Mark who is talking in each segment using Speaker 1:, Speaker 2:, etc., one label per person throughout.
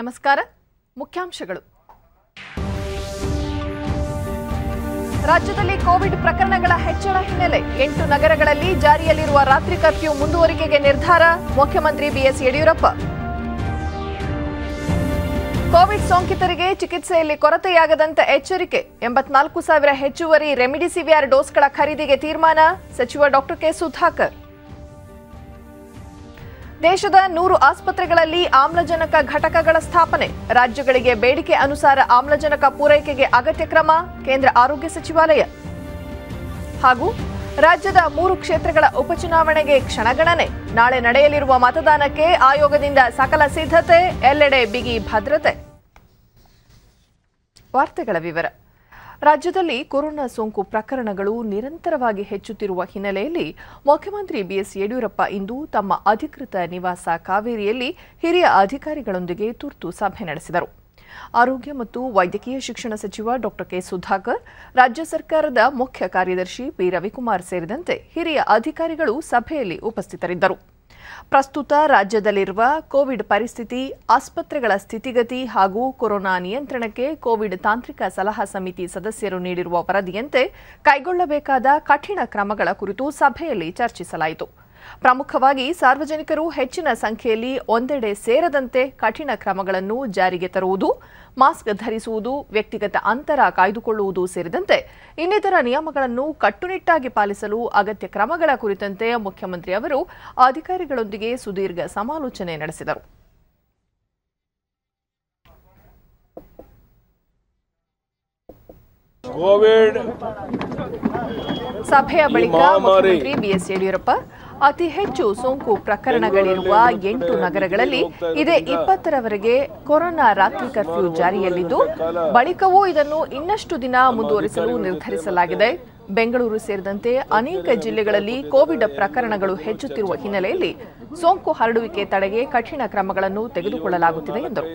Speaker 1: ನಮಸ್ಕಾರ. ಮುಖ್ಯಾಂಶಗಳು. ರಾಜ್ಯದಲ್ಲಿ ಕೋವಿಡ್ ಪ್ರಕರಣಗಳ ಹೆಚ್ಚಳ ಹಿನ್ನೆಲೆ 8 ನಗರಗಳಲ್ಲಿ ಜಾರಿಯಲ್ಲಿರುವ ರಾತ್ರಿ ಕರ್ಫ್ಯೂ ಮುಂದುವರಿಕೆಗೆ ನಿರ್ಧಾರ. ಮುಖ್ಯಮಂತ್ರಿ ಬಿಎಸ್ ಯಡಿಯೂರಪ್ಪ. ಕೋವಿಡ್ ಸೋಂಕಿತರಿಗೆ ಚಿಕಿತ್ಸೆಯಲ್ಲಿ ಕೊರತೆಯಾಗದಂತೆ ಎಚ್ಚರಿಕೆ. 84,000 ಹೆಚ್ಚುವರಿ ರೆಮಿಡಿಸಿವಿಯರ್ ಡೋಸ್ಗಳ ಖರೀದಿಗೆ ತೀರ್ಮಾನ. ಸಚಿವ ಡಾಕ್ಟರ್ ಕೆ ಸುಧಾಕರ್. ದೇಶದ 100 ಆಸ್ಪತ್ರೆಗಳಲ್ಲಿ ಆಮ್ಲಜನಕ ಘಟಕಗಳ ಸ್ಥಾಪನೆ. ರಾಜ್ಯಗಳಿಗೆ ಬೇಡಿಕೆ ಅನುಸಾರ ಆಮ್ಲಜನಕ ಪೂರೈಕೆಗೆ ಅಗತ್ಯ ಕ್ರಮ. ಕೇಂದ್ರ ಆರೋಗ್ಯ ಸಚಿವಾಲಯ. ಹಾಗೂ ರಾಜ್ಯದ 3 ಕ್ಷೇತ್ರಗಳ ಉಪಚುನಾವಣೆಗೆ ಕ್ಷಣಗಣನೆ. ನಾಳೆ ನಡೆಯಲಿರುವ ಮತದಾನಕ್ಕೆ ಆಯೋಗದಿಂದ ಸಕಲ ಸಿದ್ಧತೆ. ಎಲ್ಲೆಡೆ ಬಿಗಿ ಭದ್ರತೆ. ವಾರ್ತೆಗಳ ವಿವರ. ರಾಜ್ಯದಲ್ಲಿ ಕೊರೋನಾ ಸೋಂಕು ಪ್ರಕರಣಗಳು ನಿರಂತರವಾಗಿ ಹೆಚ್ಚುತ್ತಿರುವ ಹಿನ್ನೆಲೆಯಲ್ಲಿ ಮುಖ್ಯಮಂತ್ರಿ ಬಿಎಸ್ ಯಡಿಯೂರಪ್ಪ ಇಂದು ತಮ್ಮ ಅಧಿಕೃತ ನಿವಾಸ ಕಾವೇರಿಯಲ್ಲಿ ಹಿರಿಯ ಅಧಿಕಾರಿಗಳೊಂದಿಗೆ ತುರ್ತು ಸಭೆ ನಡೆಸಿದರು. ಆರೋಗ್ಯ ಮತ್ತು ವೈದ್ಯಕೀಯ ಶಿಕ್ಷಣ ಸಚಿವ ಡಾಕ್ಟರ್ ಕೆ ಸುಧಾಕರ್, ರಾಜ್ಯ ಸರ್ಕಾರದ ಮುಖ್ಯ ಕಾರ್ಯದರ್ಶಿ ಪಿ ರವಿಕುಮಾರ್ ಸೇರಿದಂತೆ ಹಿರಿಯ ಅಧಿಕಾರಿಗಳು ಸಭೆಯಲ್ಲಿ ಉಪಸ್ಥಿತರಿದ್ದರು. ಪ್ರಸ್ತುತ ರಾಜ್ಯದಲ್ಲಿರುವ ಕೋವಿಡ್ ಪರಿಸ್ಥಿತಿ, ಆಸ್ಪತ್ರೆಗಳ ಸ್ಥಿತಿಗತಿ ಹಾಗೂ ಕೊರೋನಾ ನಿಯಂತ್ರಣಕ್ಕೆ ಕೋವಿಡ್ ತಾಂತ್ರಿಕ ಸಲಹಾ ಸಮಿತಿ ಸದಸ್ಯರು ನೀಡಿರುವ ವರದಿಯಂತೆ ಕೈಗೊಳ್ಳಬೇಕಾದ ಕಠಿಣ ಕ್ರಮಗಳ ಕುರಿತು ಸಭೆಯಲ್ಲಿ ಚರ್ಚಿಸಲಾಯಿತು. ಪ್ರಮುಖವಾಗಿ ಸಾರ್ವಜನಿಕರು ಹೆಚ್ಚಿನ ಸಂಖ್ಯೆಯಲ್ಲಿ ಒಂದೆಡೆ ಸೇರದಂತೆ ಕಠಿಣ ಕ್ರಮಗಳನ್ನು ಜಾರಿಗೆ ತರುವುದು, ಮಾಸ್ಕ್ ಧರಿಸುವುದು, ವ್ಯಕ್ತಿಗತ ಅಂತರ ಕಾಯ್ದುಕೊಳ್ಳುವುದು ಸೇರಿದಂತೆ ಇನ್ನಿತರ ನಿಯಮಗಳನ್ನು ಕಟ್ಟುನಿಟ್ಟಾಗಿ ಪಾಲಿಸಲು ಅಗತ್ಯ ಕ್ರಮಗಳ ಕುರಿತಂತೆ ಮುಖ್ಯಮಂತ್ರಿ ಅವರು ಅಧಿಕಾರಿಗಳೊಂದಿಗೆ ಸುದೀರ್ಘ ಸಮಾಲೋಚನೆ ನಡೆಸಿದರು. ಸಭೆಯ ಬಳಿಕ ಮುಖ್ಯಮಂತ್ರಿ ಬಿಎಸ್ ಯಡಿಯೂರಪ್ಪ ಅತಿ ಹೆಚ್ಚು ಸೋಂಕು ಪ್ರಕರಣಗಳಿರುವ 8 ನಗರಗಳಲ್ಲಿ ಇದೇ 20ರವರೆಗೆ ಕೊರೋನಾ ರಾತ್ರಿ ಕರ್ಫ್ಯೂ ಜಾರಿಯಲ್ಲಿದ್ದು, ಬಳಿಕವೂ ಇದನ್ನು ಇನ್ನಷ್ಟು ದಿನ ಮುಂದುವರಿಸಲು ನಿರ್ಧರಿಸಲಾಗಿದೆ. ಬೆಂಗಳೂರು ಸೇರಿದಂತೆ ಅನೇಕ ಜಿಲ್ಲೆಗಳಲ್ಲಿ ಕೋವಿಡ್ ಪ್ರಕರಣಗಳು ಹೆಚ್ಚುತ್ತಿರುವ ಹಿನ್ನೆಲೆಯಲ್ಲಿ ಸೋಂಕು ಹರಡುವಿಕೆ ತಡೆಗೆ ಕಠಿಣ ಕ್ರಮಗಳನ್ನು ತೆಗೆದುಕೊಳ್ಳಲಾಗುತ್ತಿದೆ ಎಂದರು.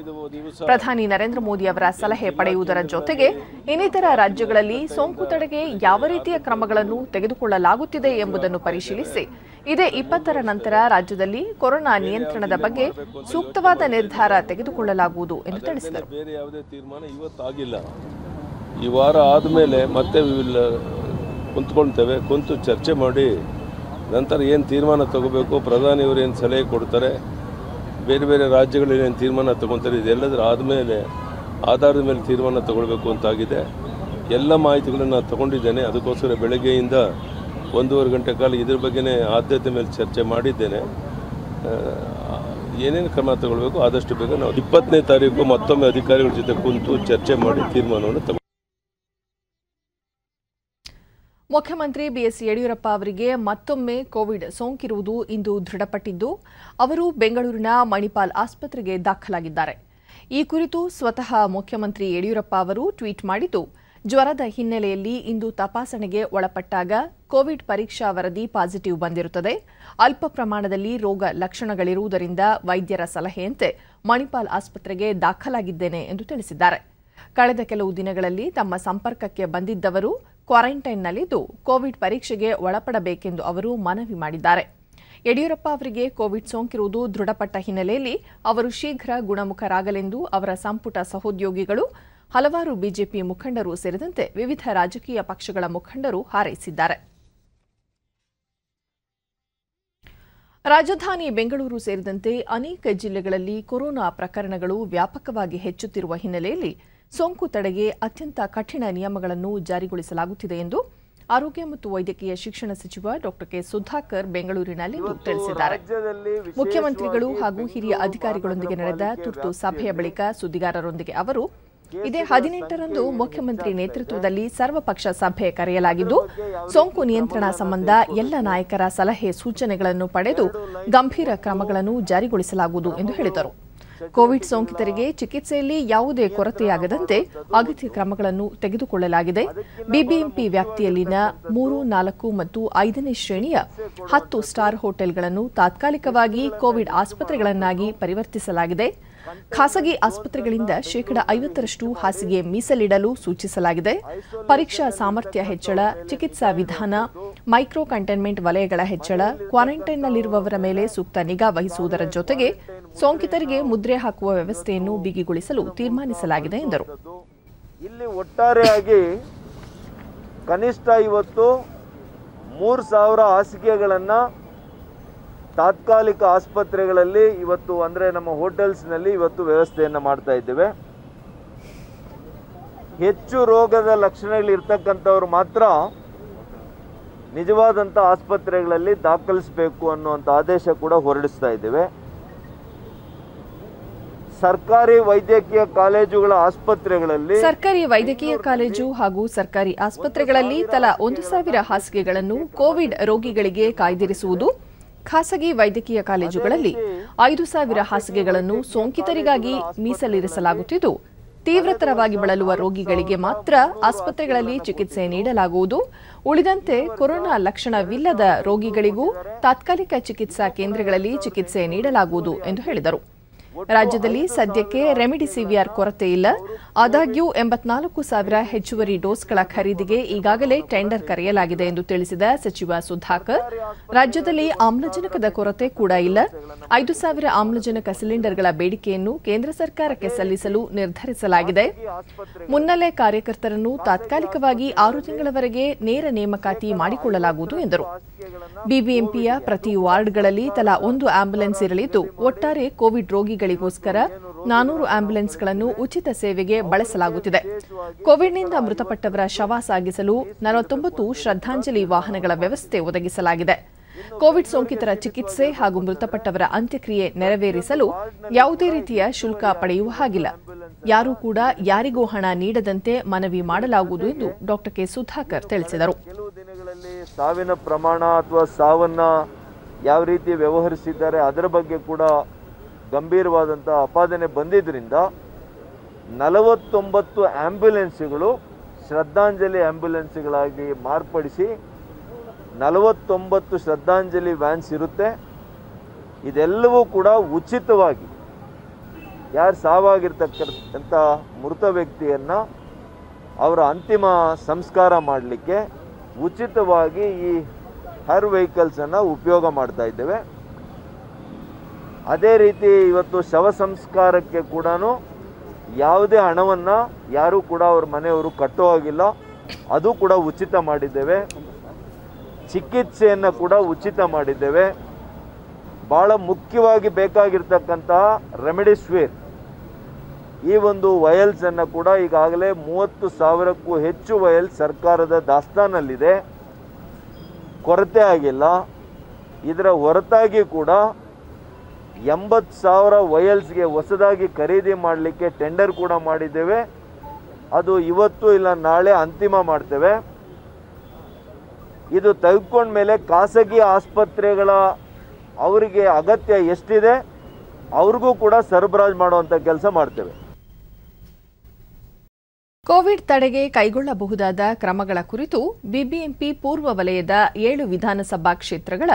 Speaker 1: ಪ್ರಧಾನಿ ನರೇಂದ್ರ ಮೋದಿ ಅವರ ಸಲಹೆ ಪಡೆಯುವುದರ ಜೊತೆಗೆ ಇನ್ನಿತರ ರಾಜ್ಯಗಳಲ್ಲಿ ಸೋಂಕು ತಡೆಗೆ ಯಾವ ರೀತಿಯ ಕ್ರಮಗಳನ್ನು ತೆಗೆದುಕೊಳ್ಳಲಾಗುತ್ತಿದೆ ಎಂಬುದನ್ನು ಪರಿಶೀಲಿಸಿ ಇದೇ 20ರ ನಂತರ ರಾಜ್ಯದಲ್ಲಿ ಕೊರೋನಾ ನಿಯಂತ್ರಣದ ಬಗ್ಗೆ ಸೂಕ್ತವಾದ ನಿರ್ಧಾರ ತೆಗೆದುಕೊಳ್ಳಲಾಗುವುದು ಎಂದು ತಿಳಿಸಿದರು.
Speaker 2: ಈ ವಾರ ಆದಮೇಲೆ ಮತ್ತೆ ಕುಂತ್ಕೊಳ್ತೇವೆ, ಕುಂತು ಚರ್ಚೆ ಮಾಡಿ ನಂತರ ಏನು ತೀರ್ಮಾನ ತಗೋಬೇಕು, ಪ್ರಧಾನಿಯವರು ಏನು ಸಲಹೆ ಕೊಡ್ತಾರೆ, ಬೇರೆ ಬೇರೆ ರಾಜ್ಯಗಳಲ್ಲಿ ಏನು ತೀರ್ಮಾನ ತಗೊತಾರೆ, ಇದೆಲ್ಲದರ ಆದಮೇಲೆ ಆಧಾರದ ಮೇಲೆ ತೀರ್ಮಾನ ತಗೊಳ್ಬೇಕು ಅಂತಾಗಿದೆ. ಎಲ್ಲ ಮಾಹಿತಿಗಳನ್ನು ನಾನು ತಗೊಂಡಿದ್ದೇನೆ. ಅದಕ್ಕೋಸ್ಕರ ಬೆಳಗ್ಗೆಯಿಂದ 1.5 ಗಂಟೆ ಕಾಲ ಇದ್ರ ಬಗ್ಗೆನೇ ಆದ್ಯತೆ ಮೇಲೆ ಚರ್ಚೆ ಮಾಡಿದ್ದೇನೆ. ಏನೇನು ಕ್ರಮ ತಗೊಳ್ಬೇಕು ಆದಷ್ಟು ಬೇಗ ನಾವು 20ನೇ ತಾರೀಕು ಮತ್ತೊಮ್ಮೆ ಅಧಿಕಾರಿಗಳ ಜೊತೆ ಕುಂತು ಚರ್ಚೆ ಮಾಡಿ ತೀರ್ಮಾನವನ್ನು ತಗೊಳ್ತೀವಿ.
Speaker 1: ಮುಖ್ಯಮಂತ್ರಿ ಬಿಎಸ್ ಯಡಿಯೂರಪ್ಪ ಅವರಿಗೆ ಮತ್ತೊಮ್ಮೆ ಕೋವಿಡ್ ಸೋಂಕಿರುವುದು ಇಂದು ದೃಢಪಟ್ಟಿದ್ದು, ಅವರು ಬೆಂಗಳೂರಿನ ಮಣಿಪಾಲ್ ಆಸ್ಪತ್ರೆಗೆ ದಾಖಲಾಗಿದ್ದಾರೆ. ಈ ಕುರಿತು ಸ್ವತಃ ಮುಖ್ಯಮಂತ್ರಿ ಯಡಿಯೂರಪ್ಪ ಅವರು ಟ್ವೀಟ್ ಮಾಡಿದ್ದು, ಜ್ವರದ ಹಿನ್ನೆಲೆಯಲ್ಲಿ ಇಂದು ತಪಾಸಣೆಗೆ ಒಳಪಟ್ಟಾಗ ಕೋವಿಡ್ ಪರೀಕ್ಷಾ ವರದಿ ಪಾಸಿಟಿವ್ ಬಂದಿರುತ್ತದೆ. ಅಲ್ಪ ಪ್ರಮಾಣದಲ್ಲಿ ರೋಗ ಲಕ್ಷಣಗಳಿರುವುದರಿಂದ ವೈದ್ಯರ ಸಲಹೆಯಂತೆ ಮಣಿಪಾಲ್ ಆಸ್ಪತ್ರೆಗೆ ದಾಖಲಾಗಿದ್ದೇನೆ ಎಂದು ತಿಳಿಸಿದ್ದಾರೆ. ಕಳೆದ ಕೆಲವು ದಿನಗಳಲ್ಲಿ ತಮ್ಮ ಸಂಪರ್ಕಕ್ಕೆ ಬಂದಿದ್ದವರು ಕ್ವಾರಂಟೈನ್ನಲ್ಲಿದ್ದು ಕೋವಿಡ್ ಪರೀಕ್ಷೆಗೆ ಒಳಪಡಬೇಕೆಂದು ಅವರು ಮನವಿ ಮಾಡಿದ್ದಾರೆ. ಯಡಿಯೂರಪ್ಪ ಅವರಿಗೆ ಕೋವಿಡ್ ಸೋಂಕಿರುವುದು ದೃಢಪಟ್ಟ ಹಿನ್ನೆಲೆಯಲ್ಲಿ ಅವರು ಶೀಘ್ರ ಗುಣಮುಖರಾಗಲೆಂದು ಅವರ ಸಂಪುಟ ಸಹೋದ್ಯೋಗಿಗಳು, ಹಲವಾರು ಬಿಜೆಪಿ ಮುಖಂಡರು ಸೇರಿದಂತೆ ವಿವಿಧ ರಾಜಕೀಯ ಪಕ್ಷಗಳ ಮುಖಂಡರು ಹಾರೈಸಿದ್ದಾರೆ. ರಾಜಧಾನಿ ಬೆಂಗಳೂರು ಸೇರಿದಂತೆ ಅನೇಕ ಜಿಲ್ಲೆಗಳಲ್ಲಿ ಕೊರೋನಾ ಪ್ರಕರಣಗಳು ವ್ಯಾಪಕವಾಗಿ ಹೆಚ್ಚುತ್ತಿರುವ ಹಿನ್ನೆಲೆಯಲ್ಲಿ ಸೋಂಕು ತಡೆಗೆ ಅತ್ಯಂತ ಕಠಿಣ ನಿಯಮಗಳನ್ನು ಜಾರಿಗೊಳಿಸಲಾಗುತ್ತಿದೆ ಎಂದು ಆರೋಗ್ಯ ಮತ್ತು ವೈದ್ಯಕೀಯ ಶಿಕ್ಷಣ ಸಚಿವ ಡಾಕ್ಟರ್ ಕೆ ಸುಧಾಕರ್ ಬೆಂಗಳೂರಿನಲ್ಲಿಂದು ತಿಳಿಸಿದ್ದಾರೆ. ಮುಖ್ಯಮಂತ್ರಿಗಳು ಹಾಗೂ ಹಿರಿಯ ಅಧಿಕಾರಿಗಳೊಂದಿಗೆ ನಡೆದ ತುರ್ತು ಸಭೆಯ ಬಳಿಕ ಸುದ್ದಿಗಾರರೊಂದಿಗೆ ಅವರು, ಇದೇ 18ರಂದು ಮುಖ್ಯಮಂತ್ರಿ ನೇತೃತ್ವದಲ್ಲಿ ಸರ್ವಪಕ್ಷ ಸಭೆ ಕರೆಯಲಾಗಿದ್ದು, ಸೋಂಕು ನಿಯಂತ್ರಣ ಸಂಬಂಧ ಎಲ್ಲ ನಾಯಕರ ಸಲಹೆ ಸೂಚನೆಗಳನ್ನು ಪಡೆದು ಗಂಭೀರ ಕ್ರಮಗಳನ್ನು ಜಾರಿಗೊಳಿಸಲಾಗುವುದು ಎಂದು ಹೇಳಿದರು. ಕೋವಿಡ್ ಸೋಂಕಿತರಿಗೆ ಚಿಕಿತ್ಸೆಯಲ್ಲಿ ಯಾವುದೇ ಕೊರತೆಯಾಗದಂತೆ ಅಗತ್ಯ ಕ್ರಮಗಳನ್ನು ತೆಗೆದುಕೊಳ್ಳಲಾಗಿದೆ. ಬಿಬಿಎಂಪಿ ವ್ಯಾಪ್ತಿಯಲ್ಲಿನ 3, 4 ಮತ್ತು 5ನೇ ಶ್ರೇಣಿಯ 10 ಸ್ಟಾರ್ ಹೋಟೆಲ್ಗಳನ್ನು ತಾತ್ಕಾಲಿಕವಾಗಿ ಕೋವಿಡ್ ಆಸ್ಪತ್ರೆಗಳನ್ನಾಗಿ ಪರಿವರ್ತಿಸಲಾಗಿದೆ. ಖಾಸಗಿ ಆಸ್ಪತ್ರೆಗಳಿಂದ 50% ಹಾಸಿಗೆ ಮೀಸಲಿಡಲು ಸೂಚಿಸಲಾಗಿದೆ. ಪರೀಕ್ಷಾ ಸಾಮರ್ಥ್ಯ ಹೆಚ್ಚಳ, ಚಿಕಿತ್ಸಾ ವಿಧಾನ ಮೈಕ್ರೋ ಕಂಟೈನ್ಮೆಂಟ್ ವಲಯಗಳ ಹೆಚ್ಚಳ, ಕ್ವಾರಂಟೈನ್ನಲ್ಲಿರುವವರ ಮೇಲೆ ಸೂಕ್ತ ನಿಗಾ ವಹಿಸುವುದರ ಜೊತೆಗೆ ಸೋಂಕಿತರಿಗೆ ಮುದ್ರೆ ಹಾಕುವ ವ್ಯವಸ್ಥೆಯನ್ನು ಬಿಗಿಗೊಳಿಸಲು ತೀರ್ಮಾನಿಸಲಾಗಿದೆ ಎಂದರು.
Speaker 3: ಇಲ್ಲಿ ಒಟ್ಟಾರೆಯಾಗಿ ಕನಿಷ್ಠ ಇವತ್ತು 3,000 ಹಾಸಿಗೆಗಳನ್ನು ತಾತ್ಕಾಲಿಕ ಆಸ್ಪತ್ರೆಗಳಲ್ಲಿ ಇವತ್ತು ಅಂದರೆ ನಮ್ಮ ಹೋಟೆಲ್ಸ್ನಲ್ಲಿ ಇವತ್ತು ವ್ಯವಸ್ಥೆಯನ್ನು ಮಾಡ್ತಾ ಇದ್ದೇವೆ. ಹೆಚ್ಚು ರೋಗದ ಲಕ್ಷಣಗಳಿರ್ತಕ್ಕಂಥವ್ರು ಮಾತ್ರ ನಿಜವಾದಂಥ ಆಸ್ಪತ್ರೆಗಳಲ್ಲಿ ದಾಖಲಿಸಬೇಕು ಅನ್ನುವಂಥ ಆದೇಶ ಕೂಡ ಹೊರಡಿಸ್ತಾ ಇದ್ದೇವೆ. ಸರ್ಕಾರಿ ವೈದ್ಯಕೀಯ ಕಾಲೇಜುಗಳ ಆಸ್ಪತ್ರೆಗಳಲ್ಲಿ
Speaker 1: ಸರ್ಕಾರಿ ವೈದ್ಯಕೀಯ ಕಾಲೇಜು ಹಾಗೂ ಸರ್ಕಾರಿ ಆಸ್ಪತ್ರೆಗಳಲ್ಲಿ ತಲಾ 1,000 ಹಾಸಿಗೆಗಳನ್ನು ಕೋವಿಡ್ ರೋಗಿಗಳಿಗೆ ಕಾಯ್ದಿರಿಸುವುದು, ಖಾಸಗಿ ವೈದ್ಯಕೀಯ ಕಾಲೇಜುಗಳಲ್ಲಿ 5,000 ಹಾಸಿಗೆಗಳನ್ನು ಸೋಂಕಿತರಿಗಾಗಿ ಮೀಸಲಿರಿಸಲಾಗುತ್ತಿದ್ದು, ತೀವ್ರತರವಾಗಿ ಬಳಲುವ ರೋಗಿಗಳಿಗೆ ಮಾತ್ರ ಆಸ್ಪತ್ರೆಗಳಲ್ಲಿ ಚಿಕಿತ್ಸೆ ನೀಡಲಾಗುವುದು. ಉಳಿದಂತೆ ಕೊರೋನಾ ಲಕ್ಷಣವಿಲ್ಲದ ರೋಗಿಗಳಿಗೂ ತಾತ್ಕಾಲಿಕ ಚಿಕಿತ್ಸಾ ಕೇಂದ್ರಗಳಲ್ಲಿ ಚಿಕಿತ್ಸೆ ನೀಡಲಾಗುವುದು ಎಂದು ಹೇಳಿದರು. ರಾಜ್ಯದಲ್ಲಿ ಸದ್ಯಕ್ಕೆ ರೆಮಿಡಿಸಿವಿಯರ್ ಕೊರತೆ ಇಲ್ಲ. ಆದಾಗ್ಯೂ 84,000 ಹೆಚ್ಚುವರಿ ಡೋಸ್ಗಳ ಖರೀದಿಗೆ ಈಗಾಗಲೇ ಟೆಂಡರ್ ಕರೆಯಲಾಗಿದೆ ಎಂದು ತಿಳಿಸಿದ ಸಚಿವ ಸುಧಾಕರ್, ರಾಜ್ಯದಲ್ಲಿ ಆಮ್ಲಜನಕದ ಕೊರತೆ ಕೂಡ ಇಲ್ಲ. 5,000 ಆಮ್ಲಜನಕ ಸಿಲಿಂಡರ್ಗಳ ಬೇಡಿಕೆಯನ್ನು ಕೇಂದ್ರ ಸರ್ಕಾರಕ್ಕೆ ಸಲ್ಲಿಸಲು ನಿರ್ಧರಿಸಲಾಗಿದೆ. ಮುನ್ನೆಲೆ ಕಾರ್ಯಕರ್ತರನ್ನು ತಾತ್ಕಾಲಿಕವಾಗಿ 6 ತಿಂಗಳವರೆಗೆ ನೇರ ನೇಮಕಾತಿ ಮಾಡಿಕೊಳ್ಳಲಾಗುವುದು ಎಂದರು. ಬಿಬಿಎಂಪಿಯ ಪ್ರತಿ ವಾರ್ಡ್ಗಳಲ್ಲಿ ತಲಾ 1 ಆಂಬ್ಯುಲೆನ್ಸ್ ಇರಲಿದ್ದು, ಒಟ್ಟಾರೆ ಕೋವಿಡ್ ರೋಗಿಗಳಿಗೋಸ್ಕರ 400 ಆಂಬ್ಯುಲೆನ್ಸ್ಗಳನ್ನು ಉಚಿತ ಸೇವೆಗೆ ಬಳಸಲಾಗುತ್ತಿದೆ. ಕೋವಿಡ್ನಿಂದ ಮೃತಪಟ್ಟವರ ಶವ ಸಾಗಿಸಲು 49 ಶ್ರದ್ಧಾಂಜಲಿ ವಾಹನಗಳ ವ್ಯವಸ್ಥೆ ಒದಗಿಸಲಾಗಿದೆ. ಕೋವಿಡ್ ಸೋಂಕಿತರ ಚಿಕಿತ್ಸೆ ಹಾಗೂ ಮೃತಪಟ್ಟವರ ಅಂತ್ಯಕ್ರಿಯೆ ನೆರವೇರಿಸಲು ಯಾವುದೇ ರೀತಿಯ ಶುಲ್ಕ ಪಡೆಯುವ ಹಾಗಿಲ್ಲ. ಯಾರೂ ಕೂಡ ಯಾರಿಗೂ ಹಣ ನೀಡದಂತೆ ಮನವಿ ಮಾಡಲಾಗುವುದು ಎಂದು ಡಾ ಕೆ ಸುಧಾಕರ್ ತಿಳಿಸಿದರು.
Speaker 3: ಕೆಲವು ದಿನಗಳಲ್ಲಿ ಸಾವಿನ ಪ್ರಮಾಣ ಅಥವಾ ಸಾವನ್ನ ಯಾವ ರೀತಿ ವ್ಯವಹರಿಸಿದ್ದಾರೆ ಅದರ ಬಗ್ಗೆ ಕೂಡ ಗಂಭೀರವಾದಂಥ ಅಪಾದನೆ ಬಂದಿದ್ದರಿಂದ 49 ಆಂಬ್ಯುಲೆನ್ಸ್ಗಳು ಶ್ರದ್ಧಾಂಜಲಿ ಆಂಬ್ಯುಲೆನ್ಸ್ಗಳಾಗಿ ಮಾರ್ಪಡಿಸಿ 49 ಶ್ರದ್ಧಾಂಜಲಿ ವ್ಯಾನ್ಸ್ ಇರುತ್ತೆ. ಇದೆಲ್ಲವೂ ಕೂಡ ಉಚಿತವಾಗಿ ಯಾರು ಸಾವಾಗಿರ್ತಕ್ಕಂಥ ಮೃತ ವ್ಯಕ್ತಿಯನ್ನು ಅವರ ಅಂತಿಮ ಸಂಸ್ಕಾರ ಮಾಡಲಿಕ್ಕೆ ಉಚಿತವಾಗಿ ಈ ಹರ್ ವೆಹಿಕಲ್ಸನ್ನು ಉಪಯೋಗ ಮಾಡ್ತಾ ಇದ್ದೇವೆ. ಅದೇ ರೀತಿ ಇವತ್ತು ಶವ ಸಂಸ್ಕಾರಕ್ಕೆ ಕೂಡ ಯಾವುದೇ ಹಣವನ್ನು ಯಾರೂ ಕೂಡ ಅವ್ರ ಮನೆಯವರು ಕಟ್ಟೋ ಹಾಗಿಲ್ಲ, ಅದು ಕೂಡ ಉಚಿತ ಮಾಡಿದ್ದೇವೆ. ಚಿಕಿತ್ಸೆಯನ್ನು ಕೂಡ ಉಚಿತ ಮಾಡಿದ್ದೇವೆ. ಭಾಳ ಮುಖ್ಯವಾಗಿ ಬೇಕಾಗಿರ್ತಕ್ಕಂತಹ ರೆಮಿಡಿಸಿವಿರ್ ಈ ಒಂದು ವಯಲ್ಸನ್ನು ಕೂಡ ಈಗಾಗಲೇ 30,000ಕ್ಕೂ ಹೆಚ್ಚು ವಯಲ್ ಸರ್ಕಾರದ ದಾಸ್ತಾನಲ್ಲಿದೆ, ಕೊರತೆ ಆಗಿಲ್ಲ. ಇದರ ಹೊರತಾಗಿ ಕೂಡ 80,000 ವಯಲ್ಸ್ಗೆ ಹೊಸದಾಗಿ ಖರೀದಿ ಮಾಡಲಿಕ್ಕೆ ಟೆಂಡರ್ ಕೂಡ ಮಾಡಿದ್ದೇವೆ. ಅದು ಇವತ್ತು ಇಲ್ಲ ನಾಳೆ ಅಂತಿಮ ಮಾಡ್ತೇವೆ. ಇದು ತೆಗೆದುಕೊಂಡ ಮೇಲೆ ಖಾಸಗಿ ಆಸ್ಪತ್ರೆಗಳ ಅವರಿಗೆ ಅಗತ್ಯ ಎಷ್ಟಿದೆ ಅವ್ರಿಗೂ ಕೂಡ ಸರಬರಾಜು ಮಾಡುವಂಥ ಕೆಲಸ ಮಾಡ್ತೇವೆ.
Speaker 1: ಕೋವಿಡ್ ತಡೆಗೆ ಕೈಗೊಳ್ಳಬಹುದಾದ ಕ್ರಮಗಳ ಕುರಿತು ಬಿಬಿಎಂಪಿ ಪೂರ್ವ ವಲಯದ 7 ವಿಧಾನಸಭಾ ಕ್ಷೇತ್ರಗಳ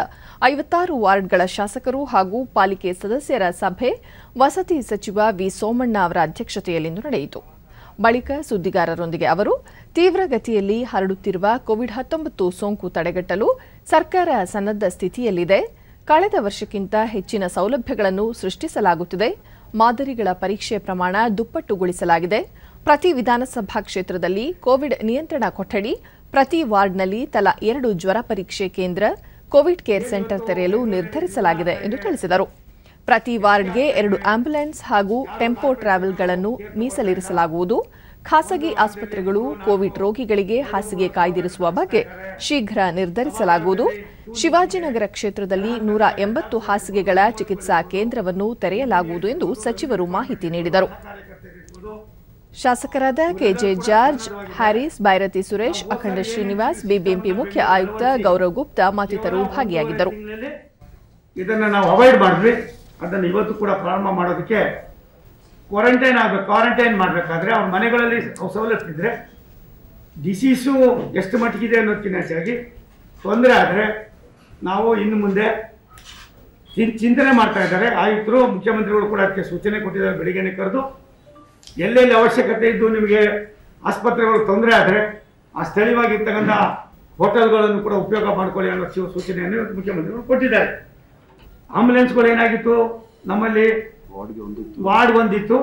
Speaker 1: 56 ವಾರ್ಡ್ಗಳ ಶಾಸಕರು ಹಾಗೂ ಪಾಲಿಕೆ ಸದಸ್ಯರ ಸಭೆ ವಸತಿ ಸಚಿವ ವಿ ಸೋಮಣ್ಣ ಅವರ ಅಧ್ಯಕ್ಷತೆಯಲ್ಲಿಂದು ನಡೆಯಿತು. ಬಳಿಕ ಸುದ್ದಿಗಾರರೊಂದಿಗೆ ಅವರು ತೀವ್ರಗತಿಯಲ್ಲಿ ಹರಡುತ್ತಿರುವ ಕೋವಿಡ್-19 ಸೋಂಕು ತಡೆಗಟ್ಟಲು ಸರ್ಕಾರ ಸನ್ನದ್ಧ ಸ್ಥಿತಿಯಲ್ಲಿದೆ. ಕಳೆದ ವರ್ಷಕ್ಕಿಂತ ಹೆಚ್ಚಿನ ಸೌಲಭ್ಯಗಳನ್ನು ಸೃಷ್ಟಿಸಲಾಗುತ್ತಿದೆ. ಮಾದರಿಗಳ ಪರೀಕ್ಷೆ ಪ್ರಮಾಣ ದುಪ್ಪಟ್ಟುಗೊಳಿಸಲಾಗಿದೆ. ಪ್ರತಿ ವಿಧಾನಸಭಾ ಕ್ಷೇತ್ರದಲ್ಲಿ ಕೋವಿಡ್ ನಿಯಂತ್ರಣ ಕೊಠಡಿ, ಪ್ರತಿ ವಾರ್ಡ್ನಲ್ಲಿ ತಲಾ 2 ಜ್ವರ ಪರೀಕ್ಷೆ ಕೇಂದ್ರ, ಕೋವಿಡ್ ಕೇರ್ ಸೆಂಟರ್ ತೆರೆಯಲು ನಿರ್ಧರಿಸಲಾಗಿದೆ ಎಂದು ತಿಳಿಸಿದರು. ಪ್ರತಿ ವಾರ್ಡ್ಗೆ 2 ಆಂಬ್ಯುಲೆನ್ಸ್ ಹಾಗೂ ಟೆಂಪೋ ಟ್ರಾವೆಲ್ಗಳನ್ನು ಮೀಸಲಿರಿಸಲಾಗುವುದು. ಖಾಸಗಿ ಆಸ್ಪತ್ರೆಗಳು ಕೋವಿಡ್ ರೋಗಿಗಳಿಗೆ ಹಾಸಿಗೆ ಕಾಯ್ದಿರಿಸುವ ಬಗ್ಗೆ ಶೀಘ್ರ ನಿರ್ಧರಿಸಲಾಗುವುದು. ಶಿವಾಜಿನಗರ ಕ್ಷೇತ್ರದಲ್ಲಿ 180 ಹಾಸಿಗೆಗಳ ಚಿಕಿತ್ಸಾ ಕೇಂದ್ರವನ್ನು ತೆರೆಯಲಾಗುವುದು ಎಂದು ಸಚಿವರು ಮಾಹಿತಿ ನೀಡಿದರು. ಶಾಸಕರಾದ KJ George, Haris, Byrathi Suresh, Akhanda Srinivas, BBMP ಮುಖ್ಯ ಆಯುಕ್ತ ಗೌರವ್ ಗುಪ್ತಾ ಮತ್ತಿತರರು ಭಾಗಿಯಾಗಿದ್ದರು.
Speaker 4: ಇದನ್ನು ನಾವು ಅವಾಯ್ಡ್ ಮಾಡಿದ್ವಿ. ಅದನ್ನು ಇವತ್ತು ಕೂಡ ಪ್ರಾರಂಭ ಮಾಡೋದಕ್ಕೆ ಕ್ವಾರಂಟೈನ್ ಮಾಡಬೇಕಾದ್ರೆ ಅವ್ರ ಮನೆಗಳಲ್ಲಿ ಸವಲತ್ತಿದ್ರೆ ಡಿಸೀಸು ಎಷ್ಟು ಮಟ್ಟಿಗಿದೆ ಅನ್ನೋದಕ್ಕಿಂತ ಹೆಚ್ಚಾಗಿ ತೊಂದರೆ ಆದರೆ ನಾವು ಇನ್ನು ಮುಂದೆ ಚಿಂತನೆ ಮಾಡ್ತಾ ಇದ್ದಾರೆ. ಆಯುಕ್ತರು, ಮುಖ್ಯಮಂತ್ರಿಗಳು ಕೂಡ ಅದಕ್ಕೆ ಸೂಚನೆ ಕೊಟ್ಟಿದ್ದಾರೆ. ಬೆಳಿಗ್ಗೆನೆ ಕರೆದು ಎಲ್ಲೆಲ್ಲಿ ಅವಶ್ಯಕತೆ ಇದ್ದು ನಿಮಗೆ ಆಸ್ಪತ್ರೆಗಳು ತೊಂದರೆ ಆದರೆ ಆ ಸ್ಥಳೀಯವಾಗಿರ್ತಕ್ಕಂಥ ಹೋಟೆಲ್ಗಳನ್ನು ಕೂಡ ಉಪಯೋಗ ಮಾಡಿಕೊಳ್ಳಿ ಅನ್ನೋ ಸೂಚನೆಯನ್ನು ಮುಖ್ಯಮಂತ್ರಿಗಳು ಕೊಟ್ಟಿದ್ದಾರೆ. ಆಂಬುಲೆನ್ಸ್ಗಳು ಏನಾಗಿತ್ತು, ನಮ್ಮಲ್ಲಿ ವಾರ್ಡ್ ಒಂದಿತ್ತು,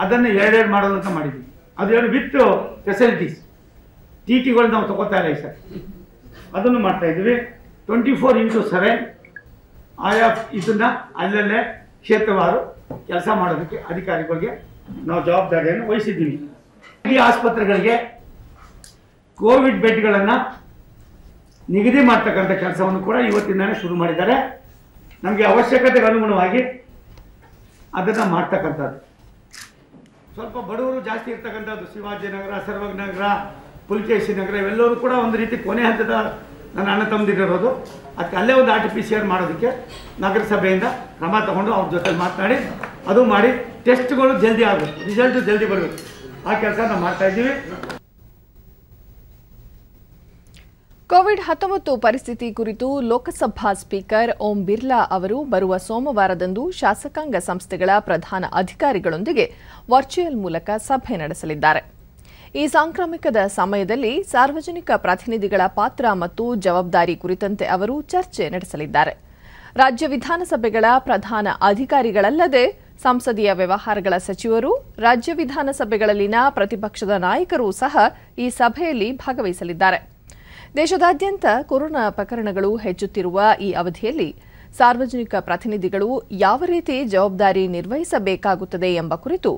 Speaker 4: ಅದನ್ನು ಎರಡೆರಡು ಮಾಡೋದು ಅಂತ ಮಾಡಿದ್ವಿ. ಅದು ಏನು ವಿತ್ ಫೆಸಿಲಿಟೀಸ್. ಟಿಗಳು ನಾವು ತಗೋತಾ ಇಲ್ಲ ಸರ್, ಅದನ್ನು ಮಾಡ್ತಾ ಇದ್ವಿ. 24x7 ಆಯಾ ಇದನ್ನ ಅಲ್ಲಲ್ಲೇ ಕ್ಷೇತ್ರವಾರು ಕೆಲಸ ಮಾಡೋದಕ್ಕೆ ಅಧಿಕಾರಿಗಳಿಗೆ ನಾವು ಜವಾಬ್ದಾರಿಯನ್ನು ವಹಿಸಿದ್ದೀವಿ. ಈ ಆಸ್ಪತ್ರೆಗಳಿಗೆ ಕೋವಿಡ್ ಬೆಡ್ಗಳನ್ನು ನಿಗದಿ ಮಾಡ್ತಕ್ಕಂಥ ಕೆಲಸವನ್ನು ಕೂಡ ಇವತ್ತಿಂದಾನೇ ಶುರು ಮಾಡಿದ್ದಾರೆ. ನಮಗೆ ಅವಶ್ಯಕತೆಗೆ ಅನುಗುಣವಾಗಿ ಅದನ್ನು ಮಾಡ್ತಕ್ಕಂಥದ್ದು. ಸ್ವಲ್ಪ ಬಡವರು ಜಾಸ್ತಿ ಇರ್ತಕ್ಕಂಥದ್ದು ಶಿವಾಜಿನಗರ, ಸರ್ವಜ್ಞನಗರ, ಪುಲಕೇಶಿ ನಗರ ಇವೆಲ್ಲರೂ ಕೂಡ ಒಂದು ರೀತಿ ಕೊನೆ ಹಂತದ ನನ್ನ ಅಣ್ಣ ತಮ್ಮದಿರೋದು. ಅದಕ್ಕೆ ಅಲ್ಲೇ ಒಂದು RT-PCR ಮಾಡೋದಕ್ಕೆ ನಗರಸಭೆಯಿಂದ ಕ್ರಮ ತಗೊಂಡು ಅವ್ರ ಜೊತೆ ಮಾತನಾಡಿ ಅದು ಮಾಡಿ ಟೆಸ್ಟ್ಗಳು ಜಲ್ದಿ ಆಗಬೇಕು, ರಿಸಲ್ಟ್ ಜಲ್ದಿ ಬರಬೇಕು, ಆ ಕೆಲಸ ನಾವು ಮಾಡ್ತಾ ಇದ್ದೀವಿ.
Speaker 1: ಕೋವಿಡ್-19 ಪರಿಸ್ಥಿತಿ ಕುರಿತು ಲೋಕಸಭಾ ಸ್ಪೀಕರ್ ಓಂ ಬಿರ್ಲಾ ಅವರು ಬರುವ ಸೋಮವಾರದಂದು ಶಾಸಕಾಂಗ ಸಂಸ್ಥೆಗಳ ಪ್ರಧಾನ ಅಧಿಕಾರಿಗಳೊಂದಿಗೆ ವರ್ಚುವಲ್ ಮೂಲಕ ಸಭೆ ನಡೆಸಲಿದ್ದಾರೆ. ಈ ಸಾಂಕ್ರಾಮಿಕದ ಸಮಯದಲ್ಲಿ ಸಾರ್ವಜನಿಕ ಪ್ರತಿನಿಧಿಗಳ ಪಾತ್ರ ಮತ್ತು ಜವಾಬ್ದಾರಿ ಕುರಿತಂತೆ ಅವರು ಚರ್ಚೆ ನಡೆಸಲಿದ್ದಾರೆ. ರಾಜ್ಯ ವಿಧಾನಸಭೆಗಳ ಪ್ರಧಾನ ಅಧಿಕಾರಿಗಳಲ್ಲದೆ ಸಂಸದೀಯ ವ್ಯವಹಾರಗಳ ಸಚಿವರು, ರಾಜ್ಯ ವಿಧಾನಸಭೆಗಳಲ್ಲಿನ ಪ್ರತಿಪಕ್ಷದ ನಾಯಕರೂ ಸಹ ಈ ಸಭೆಯಲ್ಲಿ ಭಾಗವಹಿಸಲಿದ್ದಾರೆ. ದೇಶದಾದ್ಯಂತ ಕೊರೋನಾ ಪ್ರಕರಣಗಳು ಹೆಚ್ಚುತ್ತಿರುವ ಈ ಅವಧಿಯಲ್ಲಿ ಸಾರ್ವಜನಿಕ ಪ್ರತಿನಿಧಿಗಳು ಯಾವ ರೀತಿ ಜವಾಬ್ದಾರಿ ನಿರ್ವಹಿಸಬೇಕಾಗುತ್ತದೆ ಎಂಬ ಕುರಿತು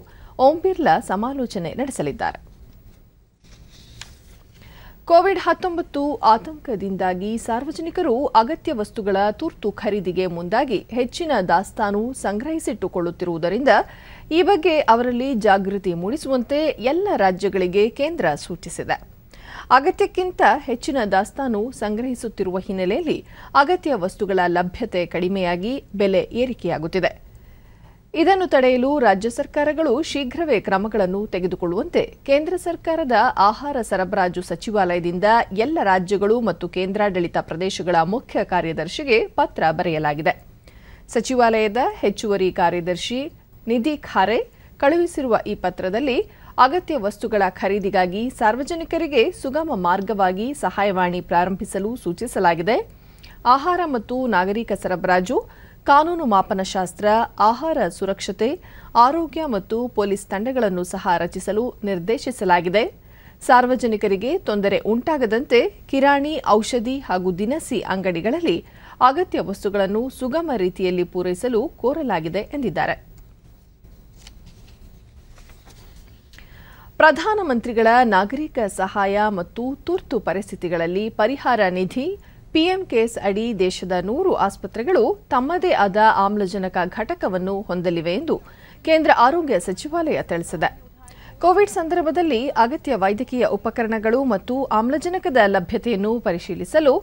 Speaker 1: ಓಂ ಬಿರ್ಲಾ ಸಮಾಲೋಚನೆ ನಡೆಸಲಿದ್ದಾರೆ. ಕೋವಿಡ್-19 ಆತಂಕದಿಂದಾಗಿ ಸಾರ್ವಜನಿಕರು ಅಗತ್ಯ ವಸ್ತುಗಳ ತುರ್ತು ಖರೀದಿಗೆ ಮುಂದಾಗಿ ಹೆಚ್ಚಿನ ದಾಸ್ತಾನು ಸಂಗ್ರಹಿಸಿಟ್ಟುಕೊಳ್ಳುತ್ತಿರುವುದರಿಂದ ಈ ಬಗ್ಗೆ ಅವರಲ್ಲಿ ಜಾಗೃತಿ ಮೂಡಿಸುವಂತೆ ಎಲ್ಲ ರಾಜ್ಯಗಳಿಗೆ ಕೇಂದ್ರ ಸೂಚಿಸಿದೆ. ಅಗತ್ಯಕ್ಕಿಂತ ಹೆಚ್ಚಿನ ದಾಸ್ತಾನು ಸಂಗ್ರಹಿಸುತ್ತಿರುವ ಹಿನ್ನೆಲೆಯಲ್ಲಿ ಅಗತ್ಯ ವಸ್ತುಗಳ ಲಭ್ಯತೆ ಕಡಿಮೆಯಾಗಿ ಬೆಲೆ ಏರಿಕೆಯಾಗುತ್ತಿದೆ. ಇದನ್ನು ತಡೆಯಲು ರಾಜ್ಯ ಸರ್ಕಾರಗಳು ಶೀಘ್ರವೇ ಕ್ರಮಗಳನ್ನು ತೆಗೆದುಕೊಳ್ಳುವಂತೆ ಕೇಂದ್ರ ಸರ್ಕಾರದ ಆಹಾರ ಸರಬರಾಜು ಸಚಿವಾಲಯದಿಂದ ಎಲ್ಲ ರಾಜ್ಯಗಳು ಮತ್ತು ಕೇಂದ್ರಾಡಳಿತ ಪ್ರದೇಶಗಳ ಮುಖ್ಯ ಕಾರ್ಯದರ್ಶಿಗೆ ಪತ್ರ ಬರೆಯಲಾಗಿದೆ. ಸಚಿವಾಲಯದ ಹೆಚ್ಚುವರಿ ಕಾರ್ಯದರ್ಶಿ ನಿಧಿ ಖಾರೆ ಕಳುಹಿಸಿರುವ ಈ ಪತ್ರದಲ್ಲಿ ಅಗತ್ಯ ವಸ್ತುಗಳ ಖರೀದಿಗಾಗಿ ಸಾರ್ವಜನಿಕರಿಗೆ ಸುಗಮ ಮಾರ್ಗವಾಗಿ ಸಹಾಯವಾಣಿ ಪ್ರಾರಂಭಿಸಲು ಸೂಚಿಸಲಾಗಿದೆ. ಆಹಾರ ಮತ್ತು ನಾಗರಿಕ ಸರಬರಾಜು, ಕಾನೂನು ಮಾಪನಶಾಸ್ತ್ರ, ಆಹಾರ ಸುರಕ್ಷತೆ, ಆರೋಗ್ಯ ಮತ್ತು ಪೊಲೀಸ್ ತಂಡಗಳನ್ನು ಸಹ ರಚಿಸಲು ನಿರ್ದೇಶಿಸಲಾಗಿದೆ. ಸಾರ್ವಜನಿಕರಿಗೆ ತೊಂದರೆ ಉಂಟಾಗದಂತೆ ಕಿರಾಣಿ, ಔಷಧಿ ಹಾಗೂ ದಿನಸಿ ಅಂಗಡಿಗಳಲ್ಲಿ ಅಗತ್ಯ ವಸ್ತುಗಳನ್ನು ಸುಗಮ ರೀತಿಯಲ್ಲಿ ಪೂರೈಸಲು ಕೋರಲಾಗಿದೆ ಎಂದಿದ್ದಾರೆ. ಪ್ರಧಾನಮಂತ್ರಿಗಳ ನಾಗರಿಕ ಸಹಾಯ ಮತ್ತು ತುರ್ತು ಪರಿಸ್ಥಿತಿಗಳಲ್ಲಿ ಪರಿಹಾರ ನಿಧಿ ಪಿಎಂ ಕೇರ್ಸ್ ಅಡಿ ದೇಶದ 100 ಆಸ್ಪತ್ರೆಗಳು ತಮ್ಮದೇ ಆದ ಆಮ್ಲಜನಕ ಘಟಕವನ್ನು ಹೊಂದಲಿವೆ ಎಂದು ಕೇಂದ್ರ ಆರೋಗ್ಯ ಸಚಿವಾಲಯ ತಿಳಿಸಿದೆ. ಕೋವಿಡ್ ಸಂದರ್ಭದಲ್ಲಿ ಅಗತ್ಯ ವೈದ್ಯಕೀಯ ಉಪಕರಣಗಳು ಮತ್ತು ಆಮ್ಲಜನಕದ ಲಭ್ಯತೆಯನ್ನು ಪರಿಶೀಲಿಸಲು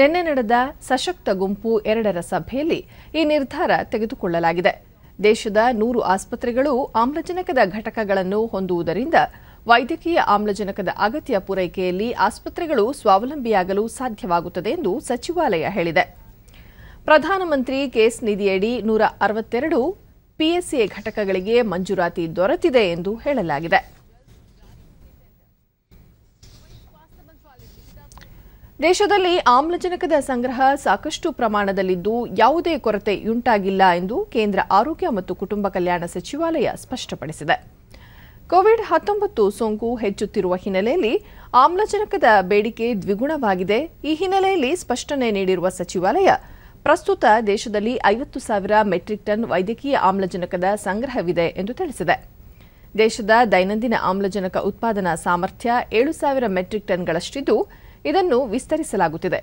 Speaker 1: ನಿನ್ನೆ ನಡೆದ ಸಶಕ್ತ ಗುಂಪು 2ರ ಸಭೆಯಲ್ಲಿ ಈ ನಿರ್ಧಾರ ತೆಗೆದುಕೊಳ್ಳಲಾಗಿದೆ. ದೇಶದ 100 ಆಸ್ಪತ್ರೆಗಳು ಆಮ್ಲಜನಕದ ಘಟಕಗಳನ್ನು ಹೊಂದುವುದರಿಂದ ವೈದ್ಯಕೀಯ ಆಮ್ಲಜನಕದ ಅಗತ್ಯ ಪೂರೈಕೆಯಲ್ಲಿ ಆಸ್ಪತ್ರೆಗಳು ಸ್ವಾವಲಂಬಿಯಾಗಲು ಸಾಧ್ಯವಾಗುತ್ತದೆ ಎಂದು ಸಚಿವಾಲಯ ಹೇಳಿದೆ. ಪ್ರಧಾನಮಂತ್ರಿ ಕೇರ್ಸ್ ನಿಧಿಯಡಿ 162 PSA ಘಟಕಗಳಿಗೆ ಮಂಜೂರಾತಿ ದೊರೆತಿದೆ ಎಂದು ಹೇಳಲಾಗಿದೆ. ದೇಶದಲ್ಲಿ ಆಮ್ಲಜನಕದ ಸಂಗ್ರಹ ಸಾಕಷ್ಟು ಪ್ರಮಾಣದಲ್ಲಿದ್ದು ಯಾವುದೇ ಕೊರತೆಯುಂಟಾಗಿಲ್ಲ ಎಂದು ಕೇಂದ್ರ ಆರೋಗ್ಯ ಮತ್ತು ಕುಟುಂಬ ಕಲ್ಯಾಣ ಸಚಿವಾಲಯ ಸ್ಪಷ್ಟಪಡಿಸಿದೆ. ಕೋವಿಡ್-19 ಸೋಂಕು ಹೆಚ್ಚುತ್ತಿರುವ ಹಿನ್ನೆಲೆಯಲ್ಲಿ ಆಮ್ಲಜನಕದ ಬೇಡಿಕೆ ದ್ವಿಗುಣವಾಗಿದೆ. ಈ ಹಿನ್ನೆಲೆಯಲ್ಲಿ ಸ್ಪಷ್ಟನೆ ನೀಡಿರುವ ಸಚಿವಾಲಯ ಪ್ರಸ್ತುತ ದೇಶದಲ್ಲಿ 50,000 ಮೆಟ್ರಿಕ್ ಟನ್ ವೈದ್ಯಕೀಯ ಆಮ್ಲಜನಕದ ಸಂಗ್ರಹವಿದೆ ಎಂದು ತಿಳಿಸಿದೆ. ದೇಶದ ದೈನಂದಿನ ಆಮ್ಲಜನಕ ಉತ್ಪಾದನಾ ಸಾಮರ್ಥ್ಯ 7,000 ಮೆಟ್ರಿಕ್ ಟನ್ಗಳಷ್ಟಿದ್ದು ಇದನ್ನು ವಿಸ್ತರಿಸಲಾಗುತ್ತಿದೆ.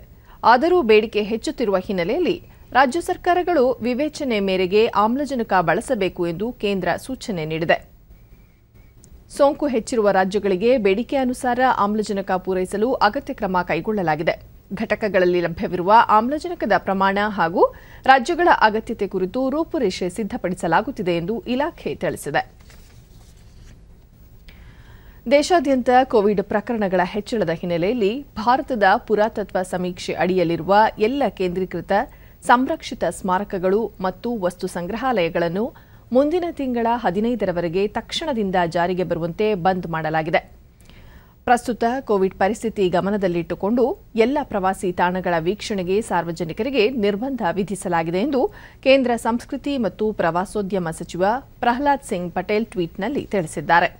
Speaker 1: ಆದರೂ ಬೇಡಿಕೆ ಹೆಚ್ಚುತ್ತಿರುವ ಹಿನ್ನೆಲೆಯಲ್ಲಿ ರಾಜ್ಯ ಸರ್ಕಾರಗಳು ವಿವೇಚನೆ ಮೇರೆಗೆ ಆಮ್ಲಜನಕ ಬಳಸಬೇಕು ಎಂದು ಕೇಂದ್ರ ಸೂಚನೆ ನೀಡಿದೆ. ಸೋಂಕು ಹೆಚ್ಚಿರುವ ರಾಜ್ಯಗಳಿಗೆ ಬೇಡಿಕೆ ಅನುಸಾರ ಆಮ್ಲಜನಕ ಪೂರೈಸಲು ಅಗತ್ಯ ಕ್ರಮ ಕೈಗೊಳ್ಳಲಾಗಿದೆ. ಘಟಕಗಳಲ್ಲಿ ಲಭ್ಯವಿರುವ ಆಮ್ಲಜನಕದ ಪ್ರಮಾಣ ಹಾಗೂ ರಾಜ್ಯಗಳ ಅಗತ್ಯತೆ ಕುರಿತು ರೂಪುರೇಷೆ ಸಿದ್ಧಪಡಿಸಲಾಗುತ್ತಿದೆ ಎಂದು ಇಲಾಖೆ ತಿಳಿಸಿದೆ. ದೇಶಾದ್ಯಂತ ಕೋವಿಡ್ ಪ್ರಕರಣಗಳ ಹೆಚ್ಚಳದ ಹಿನ್ನೆಲೆಯಲ್ಲಿ ಭಾರತದ ಪುರಾತತ್ವ ಸಮೀಕ್ಷೆ ಅಡಿಯಲ್ಲಿರುವ ಎಲ್ಲ ಕೇಂದ್ರೀಕೃತ ಸಂರಕ್ಷಿತ ಸ್ಮಾರಕಗಳು ಮತ್ತು ವಸ್ತು ಸಂಗ್ರಹಾಲಯಗಳನ್ನು ಮುಂದಿನ ತಿಂಗಳ 15ರವರೆಗೆ ತಕ್ಷಣದಿಂದ ಜಾರಿಗೆ ಬರುವಂತೆ ಬಂದ್ ಮಾಡಲಾಗಿದೆ. ಪ್ರಸ್ತುತ ಕೋವಿಡ್ ಪರಿಸ್ಥಿತಿ ಗಮನದಲ್ಲಿಟ್ಟುಕೊಂಡು ಎಲ್ಲ ಪ್ರವಾಸಿ ತಾಣಗಳ ವೀಕ್ಷಣೆಗೆ ಸಾರ್ವಜನಿಕರಿಗೆ ನಿರ್ಬಂಧ ವಿಧಿಸಲಾಗಿದೆ ಎಂದು ಕೇಂದ್ರ ಸಂಸ್ಕೃತಿ ಮತ್ತು ಪ್ರವಾಸೋದ್ಯಮ ಸಚಿವ ಪ್ರಹ್ಲಾದ್ ಸಿಂಗ್ ಪಟೇಲ್ ಟ್ವೀಟ್ನಲ್ಲಿ ತಿಳಿಸಿದ್ದಾರೆ.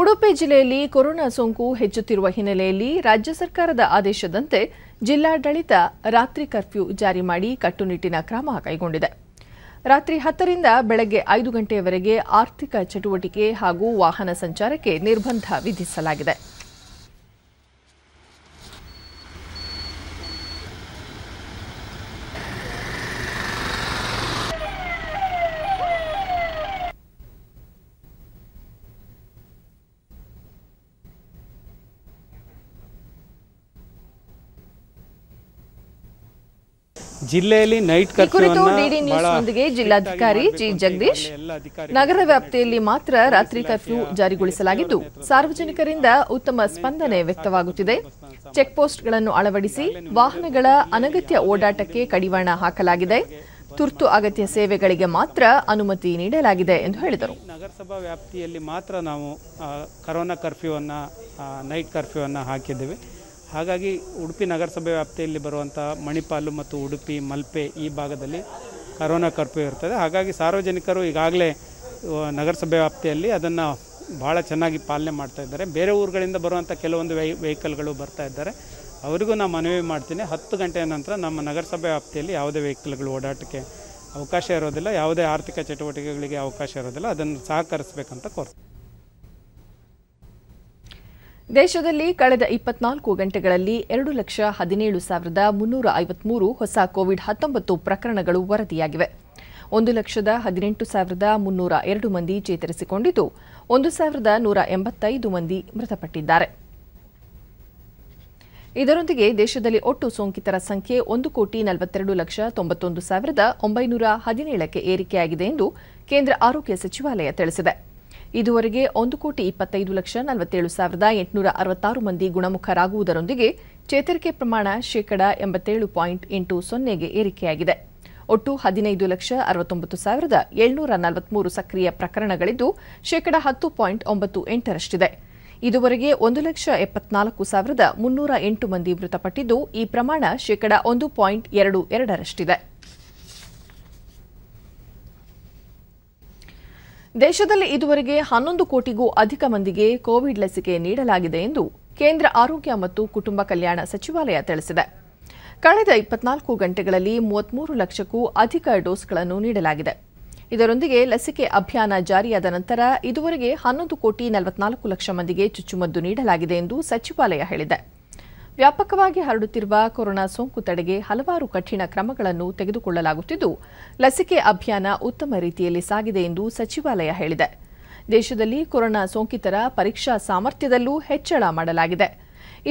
Speaker 1: ಉಡುಪಿ ಜಿಲ್ಲೆಯಲ್ಲಿ ಕೊರೋನಾ ಸೋಂಕು ಹೆಚ್ಚುತ್ತಿರುವ ಹಿನ್ನೆಲೆಯಲ್ಲಿ ರಾಜ್ಯ ಸರ್ಕಾರದ ಆದೇಶದಂತೆ ಜಿಲ್ಲಾಡಳಿತ ರಾತ್ರಿ ಕರ್ಫ್ಯೂ ಜಾರಿ ಮಾಡಿ ಕಟ್ಟುನಿಟ್ಟಿನ ಕ್ರಮ ಕೈಗೊಂಡಿದೆ. ರಾತ್ರಿ 10 ರಿಂದ ಬೆಳಗ್ಗೆ 5 ಗಂಟೆಯವರೆಗೆ ಆರ್ಥಿಕ ಚಟುವಟಿಕೆ ಹಾಗೂ ವಾಹನ ಸಂಚಾರಕ್ಕೆ ನಿರ್ಬಂಧ ವಿಧಿಸಲಾಗಿದೆ.
Speaker 5: ಜಿಲ್ಲೆಯಲ್ಲಿ ನೈಟ್ ಕರ್ಫ್ಯೂ
Speaker 1: ಡಿಡಿ ನ್ಯೂಸ್ನೊಂದಿಗೆ ಜಿಲ್ಲಾಧಿಕಾರಿ ಜಿ ಜಗದೀಶ್, ನಗರ ವ್ಯಾಪ್ತಿಯಲ್ಲಿ ಮಾತ್ರ ರಾತ್ರಿ ಕರ್ಫ್ಯೂ ಜಾರಿಗೊಳಿಸಲಾಗಿದ್ದು ಸಾರ್ವಜನಿಕರಿಂದ ಉತ್ತಮ ಸ್ಪಂದನೆ ವ್ಯಕ್ತವಾಗುತ್ತಿದೆ. ಚೆಕ್ಪೋಸ್ಟ್ಗಳನ್ನು ಅಳವಡಿಸಿ ವಾಹನಗಳ ಅನಗತ್ಯ ಓಡಾಟಕ್ಕೆ ಕಡಿವಾಣ ಹಾಕಲಾಗಿದೆ. ತುರ್ತು ಅಗತ್ಯ ಸೇವೆಗಳಿಗೆ ಮಾತ್ರ ಅನುಮತಿ ನೀಡಲಾಗಿದೆ ಎಂದು ಹೇಳಿದರು.
Speaker 5: ನಗರಸಭಾ ವ್ಯಾಪ್ತಿಯಲ್ಲಿ ಮಾತ್ರ ನಾವು ಕರೋನಾ ಕರ್ಫ್ಯೂವನ್ನು ನೈಟ್ ಕರ್ಫ್ಯೂವನ್ನು ಹಾಕಿದ್ದೇವೆ. ಹಾಗಾಗಿ ಉಡುಪಿ ನಗರಸಭೆ ವ್ಯಾಪ್ತಿಯಲ್ಲಿ ಬರುವಂಥ ಮಣಿಪಾಲು ಮತ್ತು ಉಡುಪಿ ಮಲ್ಪೆ ಈ ಭಾಗದಲ್ಲಿ ಕರೋನಾ ಕರ್ಫ್ಯೂ ಇರ್ತದೆ. ಹಾಗಾಗಿ ಸಾರ್ವಜನಿಕರು ಈಗಾಗಲೇ ನಗರಸಭೆ ವ್ಯಾಪ್ತಿಯಲ್ಲಿ ಅದನ್ನು ಭಾಳ ಚೆನ್ನಾಗಿ ಪಾಲನೆ ಮಾಡ್ತಾ ಇದ್ದಾರೆ. ಬೇರೆ ಊರುಗಳಿಂದ ಬರುವಂಥ ಕೆಲವೊಂದು ವೆಹಿಕಲ್ಗಳು ಬರ್ತಾ ಇದ್ದಾರೆ. ಅವರಿಗೂ ನಾನು ಮನವಿ ಮಾಡ್ತೀನಿ, 10 ಗಂಟೆಯ ನಂತರ ನಮ್ಮ ನಗರಸಭೆ ವ್ಯಾಪ್ತಿಯಲ್ಲಿ ಯಾವುದೇ ವೆಹಿಕಲ್ಗಳು ಓಡಾಟಕ್ಕೆ ಅವಕಾಶ ಇರೋದಿಲ್ಲ, ಯಾವುದೇ ಆರ್ಥಿಕ ಚಟುವಟಿಕೆಗಳಿಗೆ ಅವಕಾಶ ಇರೋದಿಲ್ಲ. ಅದನ್ನು ಸಹಕರಿಸಬೇಕಂತ ಕೋರ್ತೀನಿ.
Speaker 1: ದೇಶದಲ್ಲಿ ಕಳೆದ 24 ಗಂಟೆಗಳಲ್ಲಿ 2,17,353 ಹೊಸ ಕೋವಿಡ್-19 ಪ್ರಕರಣಗಳು ವರದಿಯಾಗಿವೆ. 1,18,302 ಮಂದಿ ಚೇತರಿಸಿಕೊಂಡಿದ್ದು 1,185 ಮಂದಿ ಮೃತಪಟ್ಟಿದ್ದಾರೆ. ಇದರೊಂದಿಗೆ ದೇಶದಲ್ಲಿ ಒಟ್ಟು ಸೋಂಕಿತರ ಸಂಖ್ಯೆ 1,42,91,917ಕ್ಕೆ ಏರಿಕೆಯಾಗಿದೆ ಎಂದು ಕೇಂದ್ರ ಆರೋಗ್ಯ ಸಚಿವಾಲಯ ತಿಳಿಸಿದೆ. ಇದುವರೆಗೆ 1,25,47,866 ಮಂದಿ ಗುಣಮುಖರಾಗುವುದರೊಂದಿಗೆ ಚೇತರಿಕೆ ಪ್ರಮಾಣ ಶೇಕಡಾ 87.80ಗೆ ಏರಿಕೆಯಾಗಿದೆ. ಒಟ್ಟು 15,69,743 ಸಕ್ರಿಯ ಪ್ರಕರಣಗಳಿದ್ದು ಶೇಕಡಾ 10.98ರಷ್ಟಿದೆ. ಇದುವರೆಗೆ 1,74,308 ಮಂದಿ ಮೃತಪಟ್ಟಿದ್ದು ಈ ಪ್ರಮಾಣ ಶೇಕಡಾ 1.22ರಷ್ಟಿದೆ. ದೇಶದಲ್ಲಿ ಇದುವರೆಗೆ 11 ಕೋಟಿಗೂ ಅಧಿಕ ಮಂದಿಗೆ ಕೋವಿಡ್ ಲಸಿಕೆ ನೀಡಲಾಗಿದೆ ಎಂದು ಕೇಂದ್ರ ಆರೋಗ್ಯ ಮತ್ತು ಕುಟುಂಬ ಕಲ್ಯಾಣ ಸಚಿವಾಲಯ ತಿಳಿಸಿದೆ. ಕಳೆದ 24 ಗಂಟೆಗಳಲ್ಲಿ 33 ಲಕ್ಷಕ್ಕೂ ಅಧಿಕ ಡೋಸ್ಗಳನ್ನು ನೀಡಲಾಗಿದೆ. ಇದರೊಂದಿಗೆ ಲಸಿಕೆ ಅಭಿಯಾನ ಜಾರಿಯಾದ ನಂತರ ಇದುವರೆಗೆ 11,44 ಲಕ್ಷ ಮಂದಿಗೆ ಚುಚ್ಚುಮದ್ದು ನೀಡಲಾಗಿದೆ ಎಂದು ಸಚಿವಾಲಯ ಹೇಳಿದೆ. ವ್ಯಾಪಕವಾಗಿ ಹರಡುತ್ತಿರುವ ಕೊರೋನಾ ಸೋಂಕು ತಡೆಗೆ ಹಲವಾರು ಕಠಿಣ ಕ್ರಮಗಳನ್ನು ತೆಗೆದುಕೊಳ್ಳಲಾಗುತ್ತಿದ್ದು ಲಸಿಕೆ ಅಭಿಯಾನ ಉತ್ತಮ ರೀತಿಯಲ್ಲಿ ಸಾಗಿದೆ ಎಂದು ಸಚಿವಾಲಯ ಹೇಳಿದೆ. ದೇಶದಲ್ಲಿ ಕೊರೋನಾ ಸೋಂಕಿತರ ಪರೀಕ್ಷಾ ಸಾಮರ್ಥ್ಯದಲ್ಲೂ ಹೆಚ್ಚಳ ಮಾಡಲಾಗಿದೆ.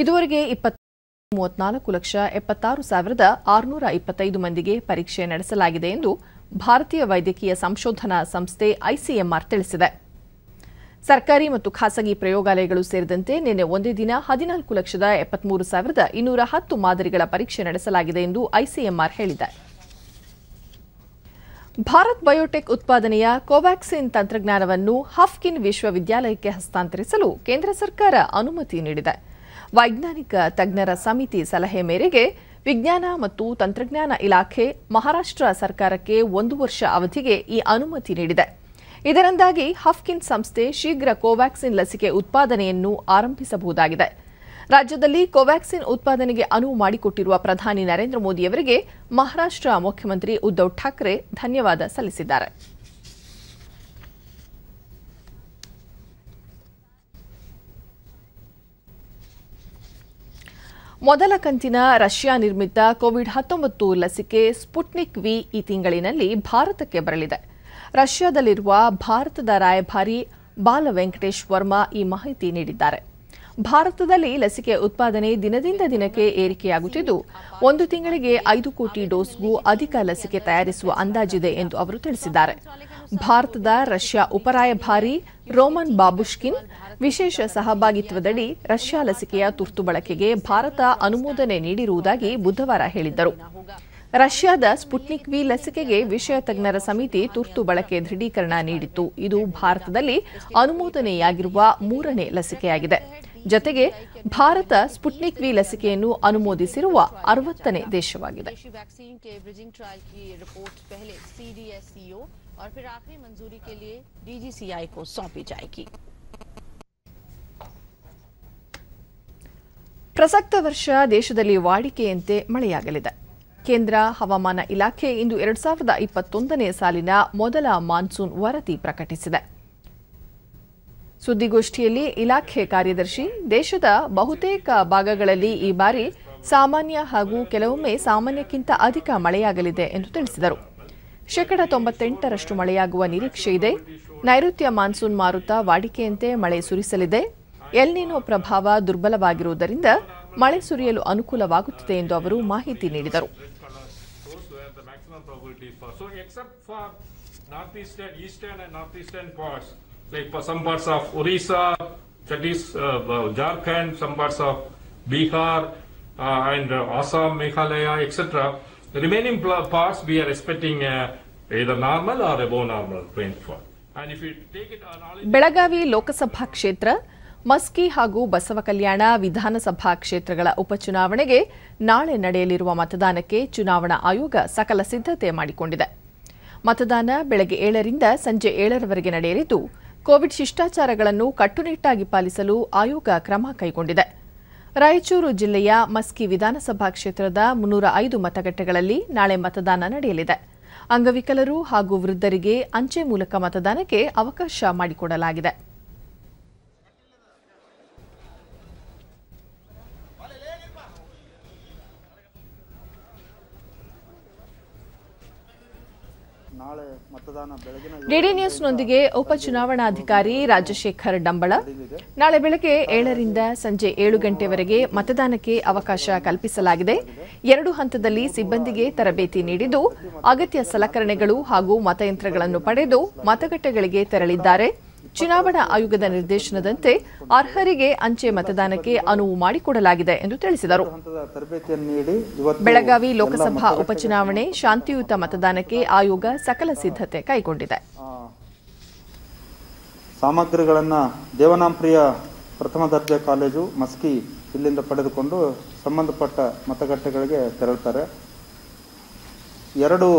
Speaker 1: ಇದುವರೆಗೆ 34,76,625 ಮಂದಿಗೆ ಪರೀಕ್ಷೆ ನಡೆಸಲಾಗಿದೆ ಎಂದು ಭಾರತೀಯ ವೈದ್ಯಕೀಯ ಸಂಶೋಧನಾ ಸಂಸ್ಥೆ ಐಸಿಎಂಆರ್ ತಿಳಿಸಿದೆ. ಸರ್ಕಾರಿ ಮತ್ತು ಖಾಸಗಿ ಪ್ರಯೋಗಾಲಯಗಳು ಸೇರಿದಂತೆ ನಿನ್ನೆ ಒಂದೇ ದಿನ 14,73,210 ಮಾದರಿಗಳ ಪರೀಕ್ಷೆ ನಡೆಸಲಾಗಿದೆ ಎಂದು ಐಸಿಎಂಆರ್ ಹೇಳಿದೆ. ಭಾರತ್ ಬಯೋಟೆಕ್ ಉತ್ಪಾದನೆಯ ಕೋವ್ಯಾಕ್ಸಿನ್ ತಂತ್ರಜ್ಞಾನವನ್ನು ಹಫ್ಕಿನ್ ವಿಶ್ವವಿದ್ಯಾಲಯಕ್ಕೆ ಹಸ್ತಾಂತರಿಸಲು ಕೇಂದ್ರ ಸರ್ಕಾರ ಅನುಮತಿ ನೀಡಿದೆ. ವೈಜ್ಞಾನಿಕ ತಜ್ಞರ ಸಮಿತಿ ಸಲಹೆ ಮೇರೆಗೆ ವಿಜ್ಞಾನ ಮತ್ತು ತಂತ್ರಜ್ಞಾನ ಇಲಾಖೆ ಮಹಾರಾಷ್ಟ್ರ ಸರ್ಕಾರಕ್ಕೆ 1 ವರ್ಷ ಅವಧಿಗೆ ಈ ಅನುಮತಿ ನೀಡಿದೆ. ಇದರಿಂದಾಗಿ ಹಫ್ಕಿನ್ ಸಂಸ್ಥೆ ಶೀಘ್ರ ಕೋವ್ಯಾಕ್ಸಿನ್ ಲಸಿಕೆ ಉತ್ಪಾದನೆಯನ್ನು ಆರಂಭಿಸಬಹುದಾಗಿದೆ. ರಾಜ್ಯದಲ್ಲಿ ಕೋವ್ಯಾಕ್ಸಿನ್ ಉತ್ಪಾದನೆಗೆ ಅನುವು ಮಾಡಿಕೊಟ್ಟಿರುವ ಪ್ರಧಾನಿ ನರೇಂದ್ರ ಮೋದಿಯವರಿಗೆ ಮಹಾರಾಷ್ಟ್ರ ಮುಖ್ಯಮಂತ್ರಿ ಉದ್ಧವ್ ಠಾಕ್ರೆ ಧನ್ಯವಾದ ಸಲ್ಲಿಸಿದ್ದಾರೆ. ಮೊದಲ ಕಂತಿನ ರಷ್ಯಾ ನಿರ್ಮಿತ ಕೋವಿಡ್-19 ಲಸಿಕೆ ಸ್ಪುಟ್ನಿಕ್ ವಿ ಈ ತಿಂಗಳಿನಲ್ಲಿ ಭಾರತಕ್ಕೆ ಬರಲಿದೆ. ರಷ್ಯಾದಲ್ಲಿರುವ ಭಾರತದ ರಾಯಭಾರಿ ಬಾಲ ವೆಂಕಟೇಶ್ ವರ್ಮಾ ಈ ಮಾಹಿತಿ ನೀಡಿದ್ದಾರೆ. ಭಾರತದಲ್ಲಿ ಲಸಿಕೆ ಉತ್ಪಾದನೆ ದಿನದಿಂದ ದಿನಕ್ಕೆ ಏರಿಕೆಯಾಗುತ್ತಿದ್ದು 1 ತಿಂಗಳಿಗೆ 5 ಕೋಟಿ ಡೋಸ್ಗೂ ಅಧಿಕ ಲಸಿಕೆ ತಯಾರಿಸುವ ಅಂದಾಜಿದೆ ಎಂದು ಅವರು ತಿಳಿಸಿದ್ದಾರೆ. ಭಾರತದ ರಷ್ಯಾ ಉಪರಾಯಭಾರಿ ರೋಮನ್ ಬಾಬುಷ್ಕಿನ್ ವಿಶೇಷ ಸಹಭಾಗಿತ್ವದಡಿ ರಷ್ಯಾ ಲಸಿಕೆಯ ತುರ್ತು ಬಳಕೆಗೆ ಭಾರತ ಅನುಮೋದನೆ ನೀಡಿರುವುದಾಗಿ ಬುಧವಾರ ಹೇಳಿದ್ದರು. ರಷ್ಯಾದ ಸ್ಪುಟ್ನಿಕ್ ವಿ ಲಸಿಕೆಗೆ ವಿಷಯ ತಜ್ಞರ ಸಮಿತಿ ತುರ್ತು ಬಳಕೆ ದೃಢೀಕರಣ ನೀಡಿತ್ತು. ಇದು ಭಾರತದಲ್ಲಿ ಅನುಮೋದನೆಯಾಗಿರುವ 3ನೇ ಲಸಿಕೆಯಾಗಿದೆ. ಜತೆಗೆ ಭಾರತ ಸ್ಪುಟ್ನಿಕ್ ವಿ ಲಸಿಕೆಯನ್ನು ಅನುಮೋದಿಸಿರುವ 60ನೇ ದೇಶವಾಗಿದೆ. ಪ್ರಸಕ್ತ ವರ್ಷ ದೇಶದಲ್ಲಿ ವಾಡಿಕೆಯಂತೆ ಮಳೆಯಾಗಲಿದೆ. ಕೇಂದ್ರ ಹವಾಮಾನ ಇಲಾಖೆ ಇಂದು 2021ನೇ ಸಾಲಿನ ಮೊದಲ ಮಾನ್ಸೂನ್ ವರದಿ ಪ್ರಕಟಿಸಿದೆ. ಸುದ್ದಿಗೋಷ್ಠಿಯಲ್ಲಿ ಇಲಾಖೆ ಕಾರ್ಯದರ್ಶಿ ದೇಶದ ಬಹುತೇಕ ಭಾಗಗಳಲ್ಲಿ ಈ ಬಾರಿ ಸಾಮಾನ್ಯ ಹಾಗೂ ಕೆಲವೊಮ್ಮೆ ಸಾಮಾನ್ಯಕ್ಕಿಂತ ಅಧಿಕ ಮಳೆಯಾಗಲಿದೆ ಎಂದು ತಿಳಿಸಿದರು. 98% ಮಳೆಯಾಗುವ ನಿರೀಕ್ಷೆ ಇದೆ. ನೈಋತ್ಯ ಮಾನ್ಸೂನ್ ಮಾರುತ ವಾಡಿಕೆಯಂತೆ ಮಳೆ ಸುರಿಸಲಿದೆ. ಎಲ್ ನಿನೋ ಪ್ರಭಾವ ದುರ್ಬಲವಾಗಿರುವುದರಿಂದ ಮಳೆ ಸುರಿಯಲು ಅನುಕೂಲವಾಗುತ್ತದೆ ಎಂದು ಅವರು ಮಾಹಿತಿ ನೀಡಿದರು.
Speaker 6: Like for some parts of Orissa, that is Jharkhand, some parts of Bihar and Assam, Meghalaya, etc. The remaining parts we are expecting either normal or above normal rainfall. And if you take it on
Speaker 1: Belagavi Lok Sabha ಕ್ಷೇತ್ರ, ಮಸ್ಕಿ ಹಾಗೂ ಬಸವಕಲ್ಯಾಣ ವಿಧಾನಸಭಾ ಕ್ಷೇತ್ರಗಳ ಉಪಚುನಾವಣೆಗೆ ನಾಳೆ ನಡೆಯಲಿರುವ ಮತದಾನಕ್ಕೆ ಚುನಾವಣಾ ಆಯೋಗ ಸಕಲ ಸಿದ್ಧತೆ ಮಾಡಿಕೊಂಡಿದೆ. ಮತದಾನ ಬೆಳಗ್ಗೆ 7ರಿಂದ ಸಂಜೆ 7ರವರೆಗೆ ನಡೆಯಲಿದ್ದು, ಕೋವಿಡ್ ಶಿಷ್ಟಾಚಾರಗಳನ್ನು ಕಟ್ಟುನಿಟ್ಟಾಗಿ ಪಾಲಿಸಲು ಆಯೋಗ ಕ್ರಮ ಕೈಗೊಂಡಿದೆ. ರಾಯಚೂರು ಜಿಲ್ಲೆಯ ಮಸ್ಕಿ ವಿಧಾನಸಭಾ ಕ್ಷೇತ್ರದ 305 ಮತಗಟ್ಟೆಗಳಲ್ಲಿ ನಾಳೆ ಮತದಾನ ನಡೆಯಲಿದೆ. ಅಂಗವಿಕಲರು ಹಾಗೂ ವೃದ್ಧರಿಗೆ ಅಂಚೆ ಮೂಲಕ ಮತದಾನಕ್ಕೆ ಅವಕಾಶ ಮಾಡಿಕೊಡಲಾಗಿದೆ. ಡಿಡಿ ನ್ಯೂಸ್ನೊಂದಿಗೆ ಉಪಚುನಾವಣಾಧಿಕಾರಿ ರಾಜಶೇಖರ್ ಡಂಬಳ, ನಾಳೆ ಬೆಳಗ್ಗೆ 7ರಿಂದ ಸಂಜೆ 7 ಗಂಟೆವರೆಗೆ ಮತದಾನಕ್ಕೆ ಅವಕಾಶ ಕಲ್ಪಿಸಲಾಗಿದೆ. 2 ಹಂತದಲ್ಲಿ ಸಿಬ್ಬಂದಿಗೆ ತರಬೇತಿ ನೀಡಿದ್ದು, ಅಗತ್ಯ ಸಲಕರಣೆಗಳು ಹಾಗೂ ಮತಯಂತ್ರಗಳನ್ನು ಪಡೆದು ಮತಗಟ್ಟೆಗಳಿಗೆ ತೆರಳಿದ್ದಾರೆ. ಚುನಾವಣಾ ಆಯೋಗದ ನಿರ್ದೇಶನದಂತೆ ಅರ್ಹರಿಗೆ ಅಂಚೆ ಮತದಾನಕ್ಕೆ ಅನುವು ಮಾಡಿಕೊಡಲಾಗಿದೆ ಎಂದು ತಿಳಿಸಿದರು. ಬೆಳಗಾವಿ ಲೋಕಸಭಾ ಉಪಚುನಾವಣೆ ಶಾಂತಿಯುತ ಮತದಾನಕ್ಕೆ ಆಯೋಗ ಸಕಲ ಸಿದ್ಧತೆ ಕೈಗೊಂಡಿದೆ.
Speaker 7: ಸಾಮಗ್ರಿಗಳನ್ನು ದೇವನಾಂಪ್ರಿಯ ಪ್ರಥಮ ದರ್ಜೆ ಕಾಲೇಜು ಮಸ್ಕಿ ಇಲ್ಲಿಂದ ಪಡೆದುಕೊಂಡು ಸಂಬಂಧಪಟ್ಟ ಮತಗಟ್ಟೆಗಳಿಗೆ ತೆರಳುತ್ತಾರೆ. 2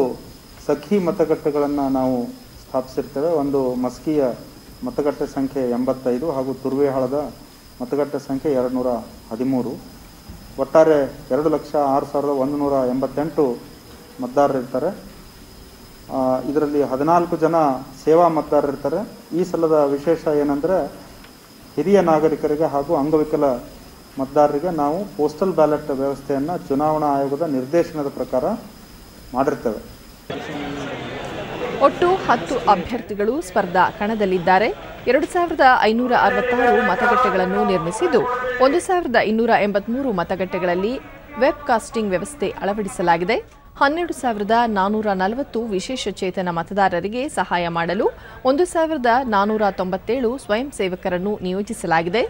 Speaker 7: ಸಖಿ ಮತಗಟ್ಟೆಗಳನ್ನು ನಾವು ಸ್ಥಾಪಿಸಿರ್ತೇವೆ. ಒಂದು ಮಸ್ಕಿಯ ಮತಗಟ್ಟೆ ಸಂಖ್ಯೆ 85 ಹಾಗೂ ತುರ್ವೇಹಾಳದ ಮತಗಟ್ಟೆ ಸಂಖ್ಯೆ 213. ಒಟ್ಟಾರೆ 2,06,188 ಮತದಾರರಿರ್ತಾರೆ. ಇದರಲ್ಲಿ 14 ಜನ ಸೇವಾ ಮತದಾರರಿರ್ತಾರೆ. ಈ ಸಲದ ವಿಶೇಷ ಏನಂದರೆ, ಹಿರಿಯ ನಾಗರಿಕರಿಗೆ ಹಾಗೂ ಅಂಗವಿಕಲ ಮತದಾರರಿಗೆ ನಾವು ಪೋಸ್ಟಲ್ ಬ್ಯಾಲೆಟ್ ವ್ಯವಸ್ಥೆಯನ್ನು ಚುನಾವಣಾ ಆಯೋಗದ ನಿರ್ದೇಶನದ ಪ್ರಕಾರ ಮಾಡಿರ್ತೇವೆ.
Speaker 1: ಒಟ್ಟು 10 ಅಭ್ಯರ್ಥಿಗಳು ಸ್ಪರ್ಧಾ ಕಣದಲ್ಲಿದ್ದಾರೆ. 2,566 ಮತಗಟ್ಟೆಗಳನ್ನು ನಿರ್ಮಿಸಿದ್ದು, 1,283 ಮತಗಟ್ಟೆಗಳಲ್ಲಿ ವೆಬ್ ಕಾಸ್ಟಿಂಗ್ ವ್ಯವಸ್ಥೆ ಅಳವಡಿಸಲಾಗಿದೆ. 12,440 ವಿಶೇಷ ಚೇತನ ಮತದಾರರಿಗೆ ಸಹಾಯ ಮಾಡಲು 1,497 ಸ್ವಯಂ ಸೇವಕರನ್ನು ನಿಯೋಜಿಸಲಾಗಿದೆ.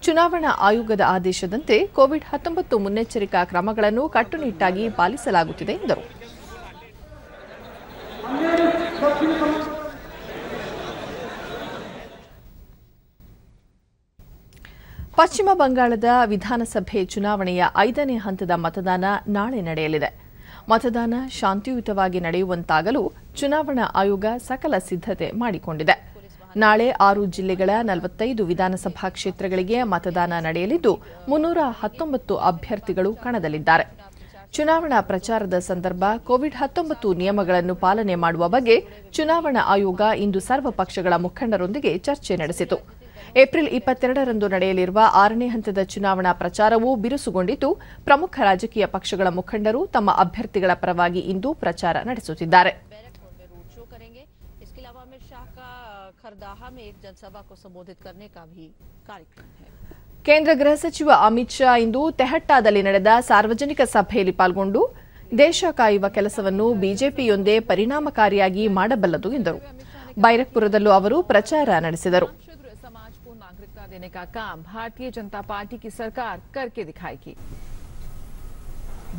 Speaker 1: ಚುನಾವಣಾ ಆಯೋಗದ ಆದೇಶದಂತೆ ಕೋವಿಡ್-19 ಮುನ್ನೆಚ್ಚರಿಕಾ ಕ್ರಮಗಳನ್ನು ಕಟ್ಟುನಿಟ್ಟಾಗಿ ಪಾಲಿಸಲಾಗುತ್ತಿದೆ ಎಂದರು. ಪಶ್ಚಿಮ ಬಂಗಾಳದ ವಿಧಾನಸಭೆ ಚುನಾವಣೆಯ 5ನೇ ಹಂತದ ಮತದಾನ ನಾಳೆ ನಡೆಯಲಿದೆ. ಮತದಾನ ಶಾಂತಿಯುತವಾಗಿ ನಡೆಯುವಂತಾಗಲು ಚುನಾವಣಾ ಆಯೋಗ ಸಕಲ ಸಿದ್ಧತೆ ಮಾಡಿಕೊಂಡಿದೆ. ನಾಳೆ 6 ಜಿಲ್ಲೆಗಳ 45 ವಿಧಾನಸಭಾ ಕ್ಷೇತ್ರಗಳಿಗೆ ಮತದಾನ ನಡೆಯಲಿದ್ದು, 319 ಅಭ್ಯರ್ಥಿಗಳು ಕಣದಲ್ಲಿದ್ದಾರೆ. ಚುನಾವಣಾ ಪ್ರಚಾರದ ಸಂದರ್ಭ ಕೋವಿಡ್-19 ನಿಯಮಗಳನ್ನು ಪಾಲನೆ ಮಾಡುವ ಬಗ್ಗೆ ಚುನಾವಣಾ ಆಯೋಗ ಇಂದು ಸರ್ವ ಪಕ್ಷಗಳ ಮುಖಂಡರೊಂದಿಗೆ ಚರ್ಚೆ ನಡೆಸಿತು. ಏಪ್ರಿಲ್ 22ರಂದು ನಡೆಯಲಿರುವ 6ನೇ ಹಂತದ ಚುನಾವಣಾ ಪ್ರಚಾರವೂ ಬಿರುಸುಗೊಂಡಿದ್ದು, ಪ್ರಮುಖ ರಾಜಕೀಯ ಪಕ್ಷಗಳ ಮುಖಂಡರು ತಮ್ಮ ಅಭ್ಯರ್ಥಿಗಳ ಪರವಾಗಿ ಇಂದು ಪ್ರಚಾರ ನಡೆಸುತ್ತಿದ್ದಾರೆ. ಕೇಂದ್ರ ಗೃಹ ಸಚಿವ ಅಮಿತ್ ಶಾ ಇಂದು ತೆಹಟ್ಟಾದಲ್ಲಿ ನಡೆದ ಸಾರ್ವಜನಿಕ ಸಭೆಯಲ್ಲಿ ಪಾಲ್ಗೊಂಡು ದೇಶ ಕಾಯುವ ಕೆಲಸವನ್ನು ಬಿಜೆಪಿಯೊಂದೇ ಪರಿಣಾಮಕಾರಿಯಾಗಿ ಮಾಡಬಲ್ಲದು ಎಂದರು. ಬೈರಕ್ಪುರದಲ್ಲೂ ಅವರು ಪ್ರಚಾರ ನಡೆಸಿದರು.
Speaker 8: देने का काम भारतीय जनता पार्टी की सरकार करके दिखाएगी।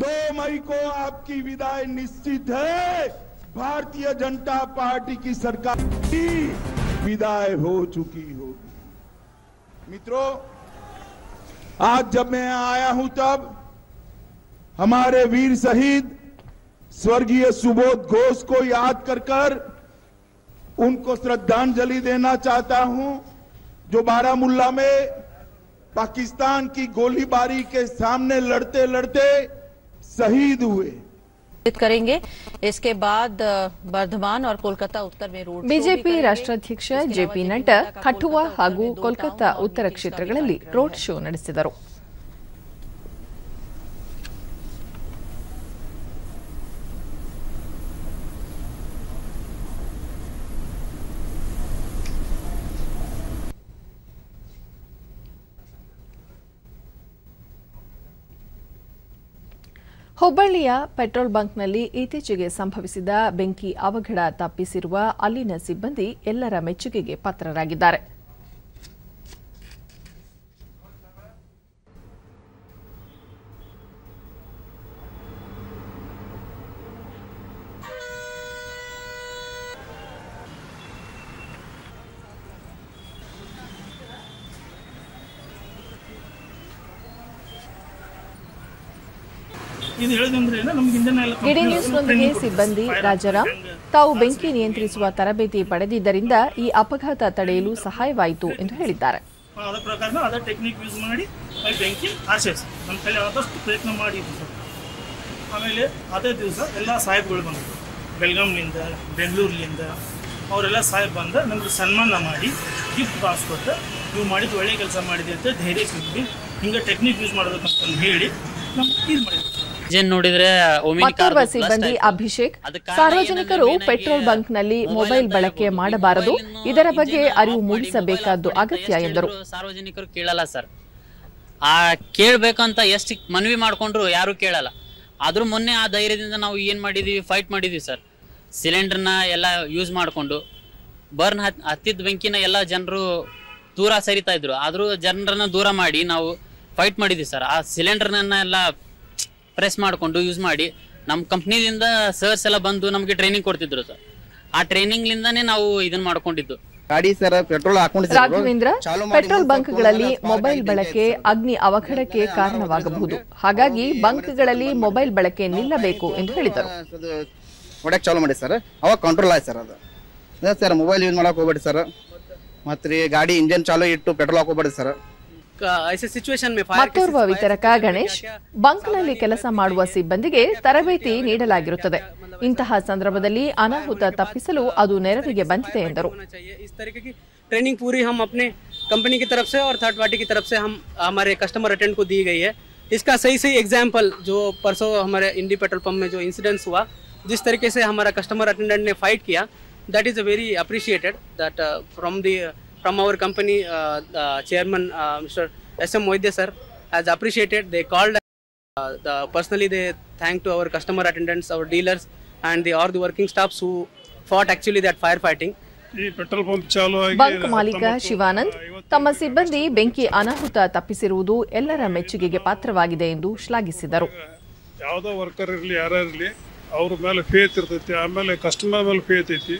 Speaker 9: 2 मई को आपकी विदाई निश्चित है। भारतीय जनता पार्टी की सरकार की विदाई हो चुकी होगी। मित्रों, आज जब मैं आया हूं तब हमारे वीर शहीद स्वर्गीय सुबोध घोष को याद कर उनको श्रद्धांजलि देना चाहता हूं, जो बारामुल्ला में पाकिस्तान की गोलीबारी के सामने लड़ते लड़ते शहीद हुए।
Speaker 10: करेंगे। इसके बाद बर्धमान और कोलकाता उत्तर में रोड
Speaker 1: ಬಿಜೆಪಿ ರಾಷ್ಟ್ರಾಧ್ಯಕ್ಷ ಜೆಪಿ ನಡ್ಡಾ ಕಠುವಾ ಹಾಗೂ ಕೋಲ್ಕತ್ತಾ ಉತ್ತರ ಕ್ಷೇತ್ರಗಳಲ್ಲಿ ರೋಡ್ ಶೋ ನಡೆಸಿದರು. ಹುಬ್ಬಳ್ಳಿಯ ಪೆಟ್ರೋಲ್ ಬಂಕ್ನಲ್ಲಿ ಇತ್ತೀಚೆಗೆ ಸಂಭವಿಸಿದ ಬೆಂಕಿ ಅವಘಡ ತಪ್ಪಿಸಿರುವ ಅಲ್ಲಿನ ಸಿಬ್ಬಂದಿ ಎಲ್ಲರ ಮೆಚ್ಚುಗೆಗೆ ಪಾತ್ರರಾಗಿದ್ದಾರೆ. ಡಿಡಿ ನ್ಯೂಸ್ನೊಂದಿಗೆ ಸಿಬ್ಬಂದಿ ರಾಜಾರಾಮ್ ತಾವು ಬೆಂಕಿ ನಿಯಂತ್ರಿಸುವ ತರಬೇತಿ ಪಡೆದಿದ್ದರಿಂದ ಈ ಅಪಘಾತ ತಡೆಯಲು ಸಹಾಯವಾಯಿತು ಎಂದು ಹೇಳಿದ್ದಾರೆ.
Speaker 11: ಅದರ ಪ್ರಕಾರ ಅದರ ಟೆಕ್ನಿಕ್ ಯೂಸ್ ಮಾಡಿ ಬೆಂಕಿ ಆರಿಸಿ ನಮ್ಮ ಕೈಲಿ ಆದಷ್ಟು ಪ್ರಯತ್ನ ಮಾಡಿದ್ವಿ ಸರ್. ಆಮೇಲೆ ಅದೇ ದಿವಸ ಎಲ್ಲ ಸಾಹೇಬ್ಗಳು ಬಂದರು, ಬೆಳಗಾಂನಿಂದ ಬೆಂಗಳೂರಿನಿಂದ ಅವರೆಲ್ಲ ಸಾಹೇಬ್ ಬಂದ ನಮಗೆ ಸನ್ಮಾನ ಮಾಡಿ ಗಿಫ್ಟ್ ಬಾಕ್ಸ್ ಕೊಟ್ಟು ನೀವು ಮಾಡಿದ್ದು ಒಳ್ಳೆ ಕೆಲಸ ಮಾಡಿದೆ ಅಂತ ಧೈರ್ಯ ಸಿಗ್ತೀವಿ, ಹಿಂಗೆ ಟೆಕ್ನಿಕ್ ಯೂಸ್ ಮಾಡಬೇಕಂತ ಹೇಳಿ ನಮ್ಗೆ ಇದು ಮಾಡಿದ್ವಿ.
Speaker 1: ಮತ್ತೋರ್ವ ಸಿಬ್ಬಂದಿ ಅಭಿಷೇಕ್ ಸಾರ್ವಜನಿಕರು ಪೆಟ್ರೋಲ್ ಬಂಕ್ನಲ್ಲಿ ಮೊಬೈಲ್ ಬಳಕೆ ಮಾಡಬಾರದು, ಇದರ ಬಗ್ಗೆ ಅರಿವು ಮೂಡಿಸಬೇಕಾದ್ದು ಅಗತ್ಯ ಎಂದರು.
Speaker 12: ಸಾರ್ವಜನಿಕರು ಕೇಳಲ್ಲ ಸರ್, ಕೇಳಬೇಕಂತ ಎಷ್ಟು ಮನವಿ ಮಾಡ್ಕೊಂಡ್ರು ಯಾರು ಕೇಳಲ್ಲ. ಆದ್ರೂ ಮೊನ್ನೆ ಆ ಧೈರ್ಯದಿಂದ ನಾವು ಏನ್ ಮಾಡಿದೀವಿ, ಫೈಟ್ ಮಾಡಿದೀವಿ ಸರ್. ಸಿಲಿಂಡರ್ನ ಎಲ್ಲ ಯೂಸ್ ಮಾಡಿಕೊಂಡು ಬರ್ನ್ ಹತ್ತಿದ ಬೆಂಕಿನ ಎಲ್ಲ ಜನರು ದೂರ ಸರಿತಾ ಇದ್ರು, ಆದ್ರೂ ಜನರನ್ನ ದೂರ ಮಾಡಿ ನಾವು ಫೈಟ್ ಮಾಡಿದ್ವಿ ಸರ್. ಆ ಸಿಲಿಂಡರ್ನ ಎಲ್ಲ ಪ್ರೆಸ್ ಮಾಡಿಕೊಂಡು ಯೂಸ್ ಮಾಡಿ ನಮ್ಮ ಕಂಪ್ನಿಯಿಂದ ಸರ್ಸ್ ಎಲ್ಲ ಬಂದು ನಮಗೆ ಟ್ರೈನಿಂಗ್ ಕೊಡ್ತಿದ್ರು ಸರ್. ಆ ಟ್ರೈನಿಂಗ್ ಲಿಂದಾನೇ ನಾವು ಇದನ್ನ ಮಾಡ್ಕೊಂಡಿದ್ದು.
Speaker 13: ಗಾಡಿ ಸರ್ ಪೆಟ್ರೋಲ್
Speaker 1: ರಾಘವೇಂದ್ರ, ಪೆಟ್ರೋಲ್ ಬಂಕ್ಗಳಲ್ಲಿ ಮೊಬೈಲ್ ಬಳಕೆ ಅಗ್ನಿ ಅವಘಡಕ್ಕೆ ಕಾರಣವಾಗಬಹುದು, ಹಾಗಾಗಿ ಬಂಕ್ಗಳಲ್ಲಿ ಮೊಬೈಲ್ ಬಳಕೆ ನಿಲ್ಲಬೇಕು ಎಂದು ಹೇಳಿದರು.
Speaker 13: ಹೊಡಕ್ ಚಾಲು ಮಾಡಿ ಸರ್, ಅವಾಗ ಕಂಟ್ರೋಲ್ ಆಯ್ತು ಸರ್. ಅದು ಸರ್ ಮೊಬೈಲ್ ಯೂಸ್ ಮಾಡಕ್ ಹೋಗ್ಬೇಡಿ ಸರ್, ಮತ್ತೆ ಗಾಡಿ ಇಂಜಿನ್ ಚಾಲು ಇಟ್ಟು ಪೆಟ್ರೋಲ್ ಹಾಕೋಬೇಡಿ ಸರ್.
Speaker 1: ಮತ್ತೋರ್ವ ವಿತರಕ ಗಣೇಶ್, ಬಂಕ್ನಲ್ಲಿ ಕೆಲಸ ಮಾಡುವ ಸಿಬ್ಬಂದಿಗೆ ತರಬೇತಿ ನೀಡಲಾಗಿರುತ್ತದೆ, ಇಂತಹ ಸಂದರ್ಭದಲ್ಲಿ ಅನಾಹುತ ತಪ್ಪಿಸಲು ಅದು ನೆರವಿಗೆ ಬಂದಿದೆ ಎಂದರು.
Speaker 14: ट्रेनिंग पूरी हम अपने कंपनी की तरफ से और थर्ड पार्टी की तरफ से हम हमारे कस्टमर अटेंड को दी गई है. इसका सही एग्जाम्पल जो परसों हमारे इंडी पेट्रोल पंप में जो इंसिडेंस हुआ, जिस तरीके से हमारा कस्टमर अटेंडेंट ने फाइट किया, that is a very appreciated that from our company chairman Mr. S.M. Moidya sir has appreciated. They called personally they thanked to our customer attendants, our dealers and all the working staffs who fought actually that firefighting.
Speaker 1: Bunk ಮಾಲೀಕ ಶಿವಾನಂದ್ ತಮ್ಮ ಸಿಬ್ಬಂದಿ ಬೆಂಕಿ ಅನಾಹುತ ತಪ್ಪಿಸಿರುವುದು ಎಲ್ಲರ ಮೆಚ್ಚುಗೆಗೆ ಪಾತ್ರವಾಗಿದೆ ಎಂದು ಶ್ಲಾಘಿಸಿದರು.
Speaker 15: ಯಾವುದೋ ವರ್ಕರ್ ಇರಲಿ ಯಾರಿರಲಿ ಅವ್ರ ಮೇಲೆ ಫೇತ್ ಇರ್ತೈತಿ, ಆಮೇಲೆ ಕಸ್ಟಮರ್ ಮೇಲೆ ಫೇತ್ ಐತಿ,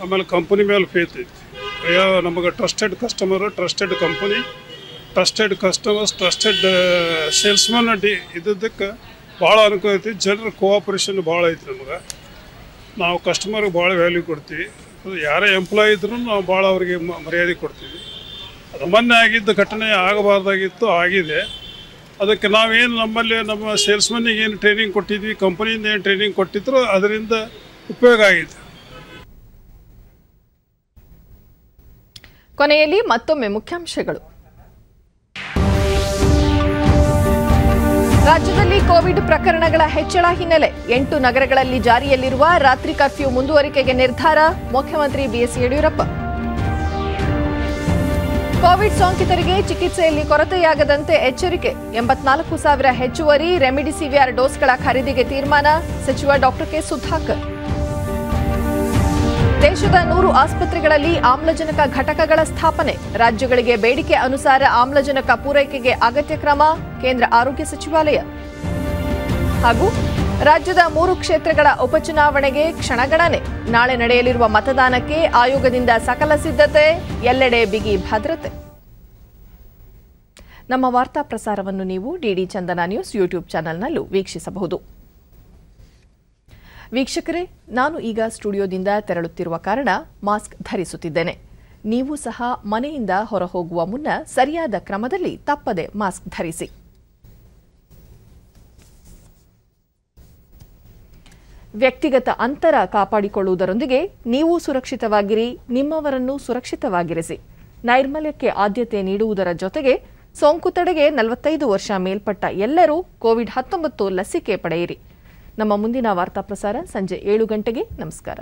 Speaker 15: ಆಮೇಲೆ ಕಂಪನಿ ಮೇಲೆ ಫೇತ್ ಐತಿ. ನಮಗೆ trusted customer, trusted company, trusted customers, trusted salesman ಇದಕ್ಕೆ ಭಾಳ ಅನುಕೂಲ ಐತಿ. ಜನರ ಕೋಆಪರೇಷನ್ ಭಾಳ ಐತಿ. ನಮಗೆ ನಾವು ಕಸ್ಟಮರ್ಗೆ ಭಾಳ ವ್ಯಾಲ್ಯೂ ಕೊಡ್ತೀವಿ. ಯಾರೇ ಎಂಪ್ಲಾಯ್ ಇದ್ರೂ ನಾವು ಭಾಳ ಅವರಿಗೆ ಮರ್ಯಾದೆ ಕೊಡ್ತೀವಿ. ಅದು ಮೊನ್ನೆ ಆಗಿದ್ದ ಘಟನೆ ಆಗಬಾರ್ದಾಗಿತ್ತು, ಆಗಿದೆ. ಅದಕ್ಕೆ ನಾವೇನು ನಮ್ಮಲ್ಲಿ ನಮ್ಮ ಸೇಲ್ಸ್ಮನ್ನಿಗೆ ಏನು ಟ್ರೈನಿಂಗ್ ಕೊಟ್ಟಿದ್ವಿ, ಕಂಪನಿಯಿಂದ ಏನು ಟ್ರೈನಿಂಗ್ ಕೊಟ್ಟಿದ್ರು, ಅದರಿಂದ ಉಪಯೋಗ ಆಗಿದೆ.
Speaker 1: ಕೊನೆಯಲ್ಲಿ ಮತ್ತೊಮ್ಮೆ ಮುಖ್ಯಾಂಶಗಳು. ರಾಜ್ಯದಲ್ಲಿ ಕೋವಿಡ್ ಪ್ರಕರಣಗಳ ಹೆಚ್ಚಳ ಹಿನ್ನೆಲೆ 8 ನಗರಗಳಲ್ಲಿ ಜಾರಿಯಲ್ಲಿರುವ ರಾತ್ರಿ ಕರ್ಫ್ಯೂ ಮುಂದುವರಿಕೆಗೆ ನಿರ್ಧಾರ, ಮುಖ್ಯಮಂತ್ರಿ ಬಿಎಸ್ ಯಡಿಯೂರಪ್ಪ. ಕೋವಿಡ್ ಸೋಂಕಿತರಿಗೆ ಚಿಕಿತ್ಸೆಯಲ್ಲಿ ಕೊರತೆಯಾಗದಂತೆ ಎಚ್ಚರಿಕೆ, 84,000 ಹೆಚ್ಚುವರಿ ರೆಮಿಡಿಸಿವಿಯರ್ ಡೋಸ್ಗಳ ಖರೀದಿಗೆ ತೀರ್ಮಾನ, ಸಚಿವ ಡಾಕ್ಟರ್ ಕೆ ಸುಧಾಕರ್. ದೇಶದ 100 ಆಸ್ಪತ್ರೆಗಳಲ್ಲಿ ಆಮ್ಲಜನಕ ಘಟಕಗಳ ಸ್ಥಾಪನೆ. ರಾಜ್ಯಗಳಿಗೆ ಬೇಡಿಕೆ ಅನುಸಾರ ಆಮ್ಲಜನಕ ಪೂರೈಕೆಗೆ ಅಗತ್ಯ ಕ್ರಮ. ಕೇಂದ್ರ ಆರೋಗ್ಯ ಸಚಿವಾಲಯ. ಹಾಗೂ ರಾಜ್ಯದ 3 ಕ್ಷೇತ್ರಗಳ ಉಪಚುನಾವಣೆಗೆ ಕ್ಷಣಗಣನೆ. ನಾಳೆ ನಡೆಯಲಿರುವ ಮತದಾನಕ್ಕೆ ಆಯೋಗದಿಂದ ಸಕಲ ಸಿದ್ಧತೆ. ಎಲ್ಲೆಡೆ ಬಿಗಿ ಭದ್ರತೆ. ನಮ್ಮ ವಾರ್ತಾ ಪ್ರಸಾರವನ್ನು ನೀವು ಡಿಡಿ ಚಂದನ ನ್ಯೂಸ್ ಯೂಟ್ಯೂಬ್ ಚಾನೆಲ್ನಲ್ಲೂ ವೀಕ್ಷಿಸಬಹುದು. ವೀಕ್ಷಕರೇ, ನಾನು ಈಗ ಸ್ಟುಡಿಯೋದಿಂದ ತೆರಳುತ್ತಿರುವ ಕಾರಣ ಮಾಸ್ಕ್ ಧರಿಸುತ್ತಿದ್ದೇನೆ. ನೀವು ಸಹ ಮನೆಯಿಂದ ಹೊರಹೋಗುವ ಮುನ್ನ ಸರಿಯಾದ ಕ್ರಮದಲ್ಲಿ ತಪ್ಪದೆ ಮಾಸ್ಕ್ ಧರಿಸಿ. ವ್ಯಕ್ತಿಗತ ಅಂತರ ಕಾಪಾಡಿಕೊಳ್ಳುವುದರೊಂದಿಗೆ ನೀವು ಸುರಕ್ಷಿತವಾಗಿರಿ, ನಿಮ್ಮವರನ್ನು ಸುರಕ್ಷಿತವಾಗಿರಿಸಿ. ನೈರ್ಮಲ್ಯಕ್ಕೆ ಆದ್ಯತೆ ನೀಡುವುದರ ಜೊತೆಗೆ ಸೋಂಕು ತಡೆಗೆ 45 ವರ್ಷ ಮೇಲ್ಪಟ್ಟ ಎಲ್ಲರೂ ಕೋವಿಡ್-19 ಲಸಿಕೆ ಪಡೆಯಿರಿ. ನಮ್ಮ ಮುಂದಿನ ವಾರ್ತಾ ಪ್ರಸಾರ ಸಂಜೆ 7 ಗಂಟೆಗೆ. ನಮಸ್ಕಾರ.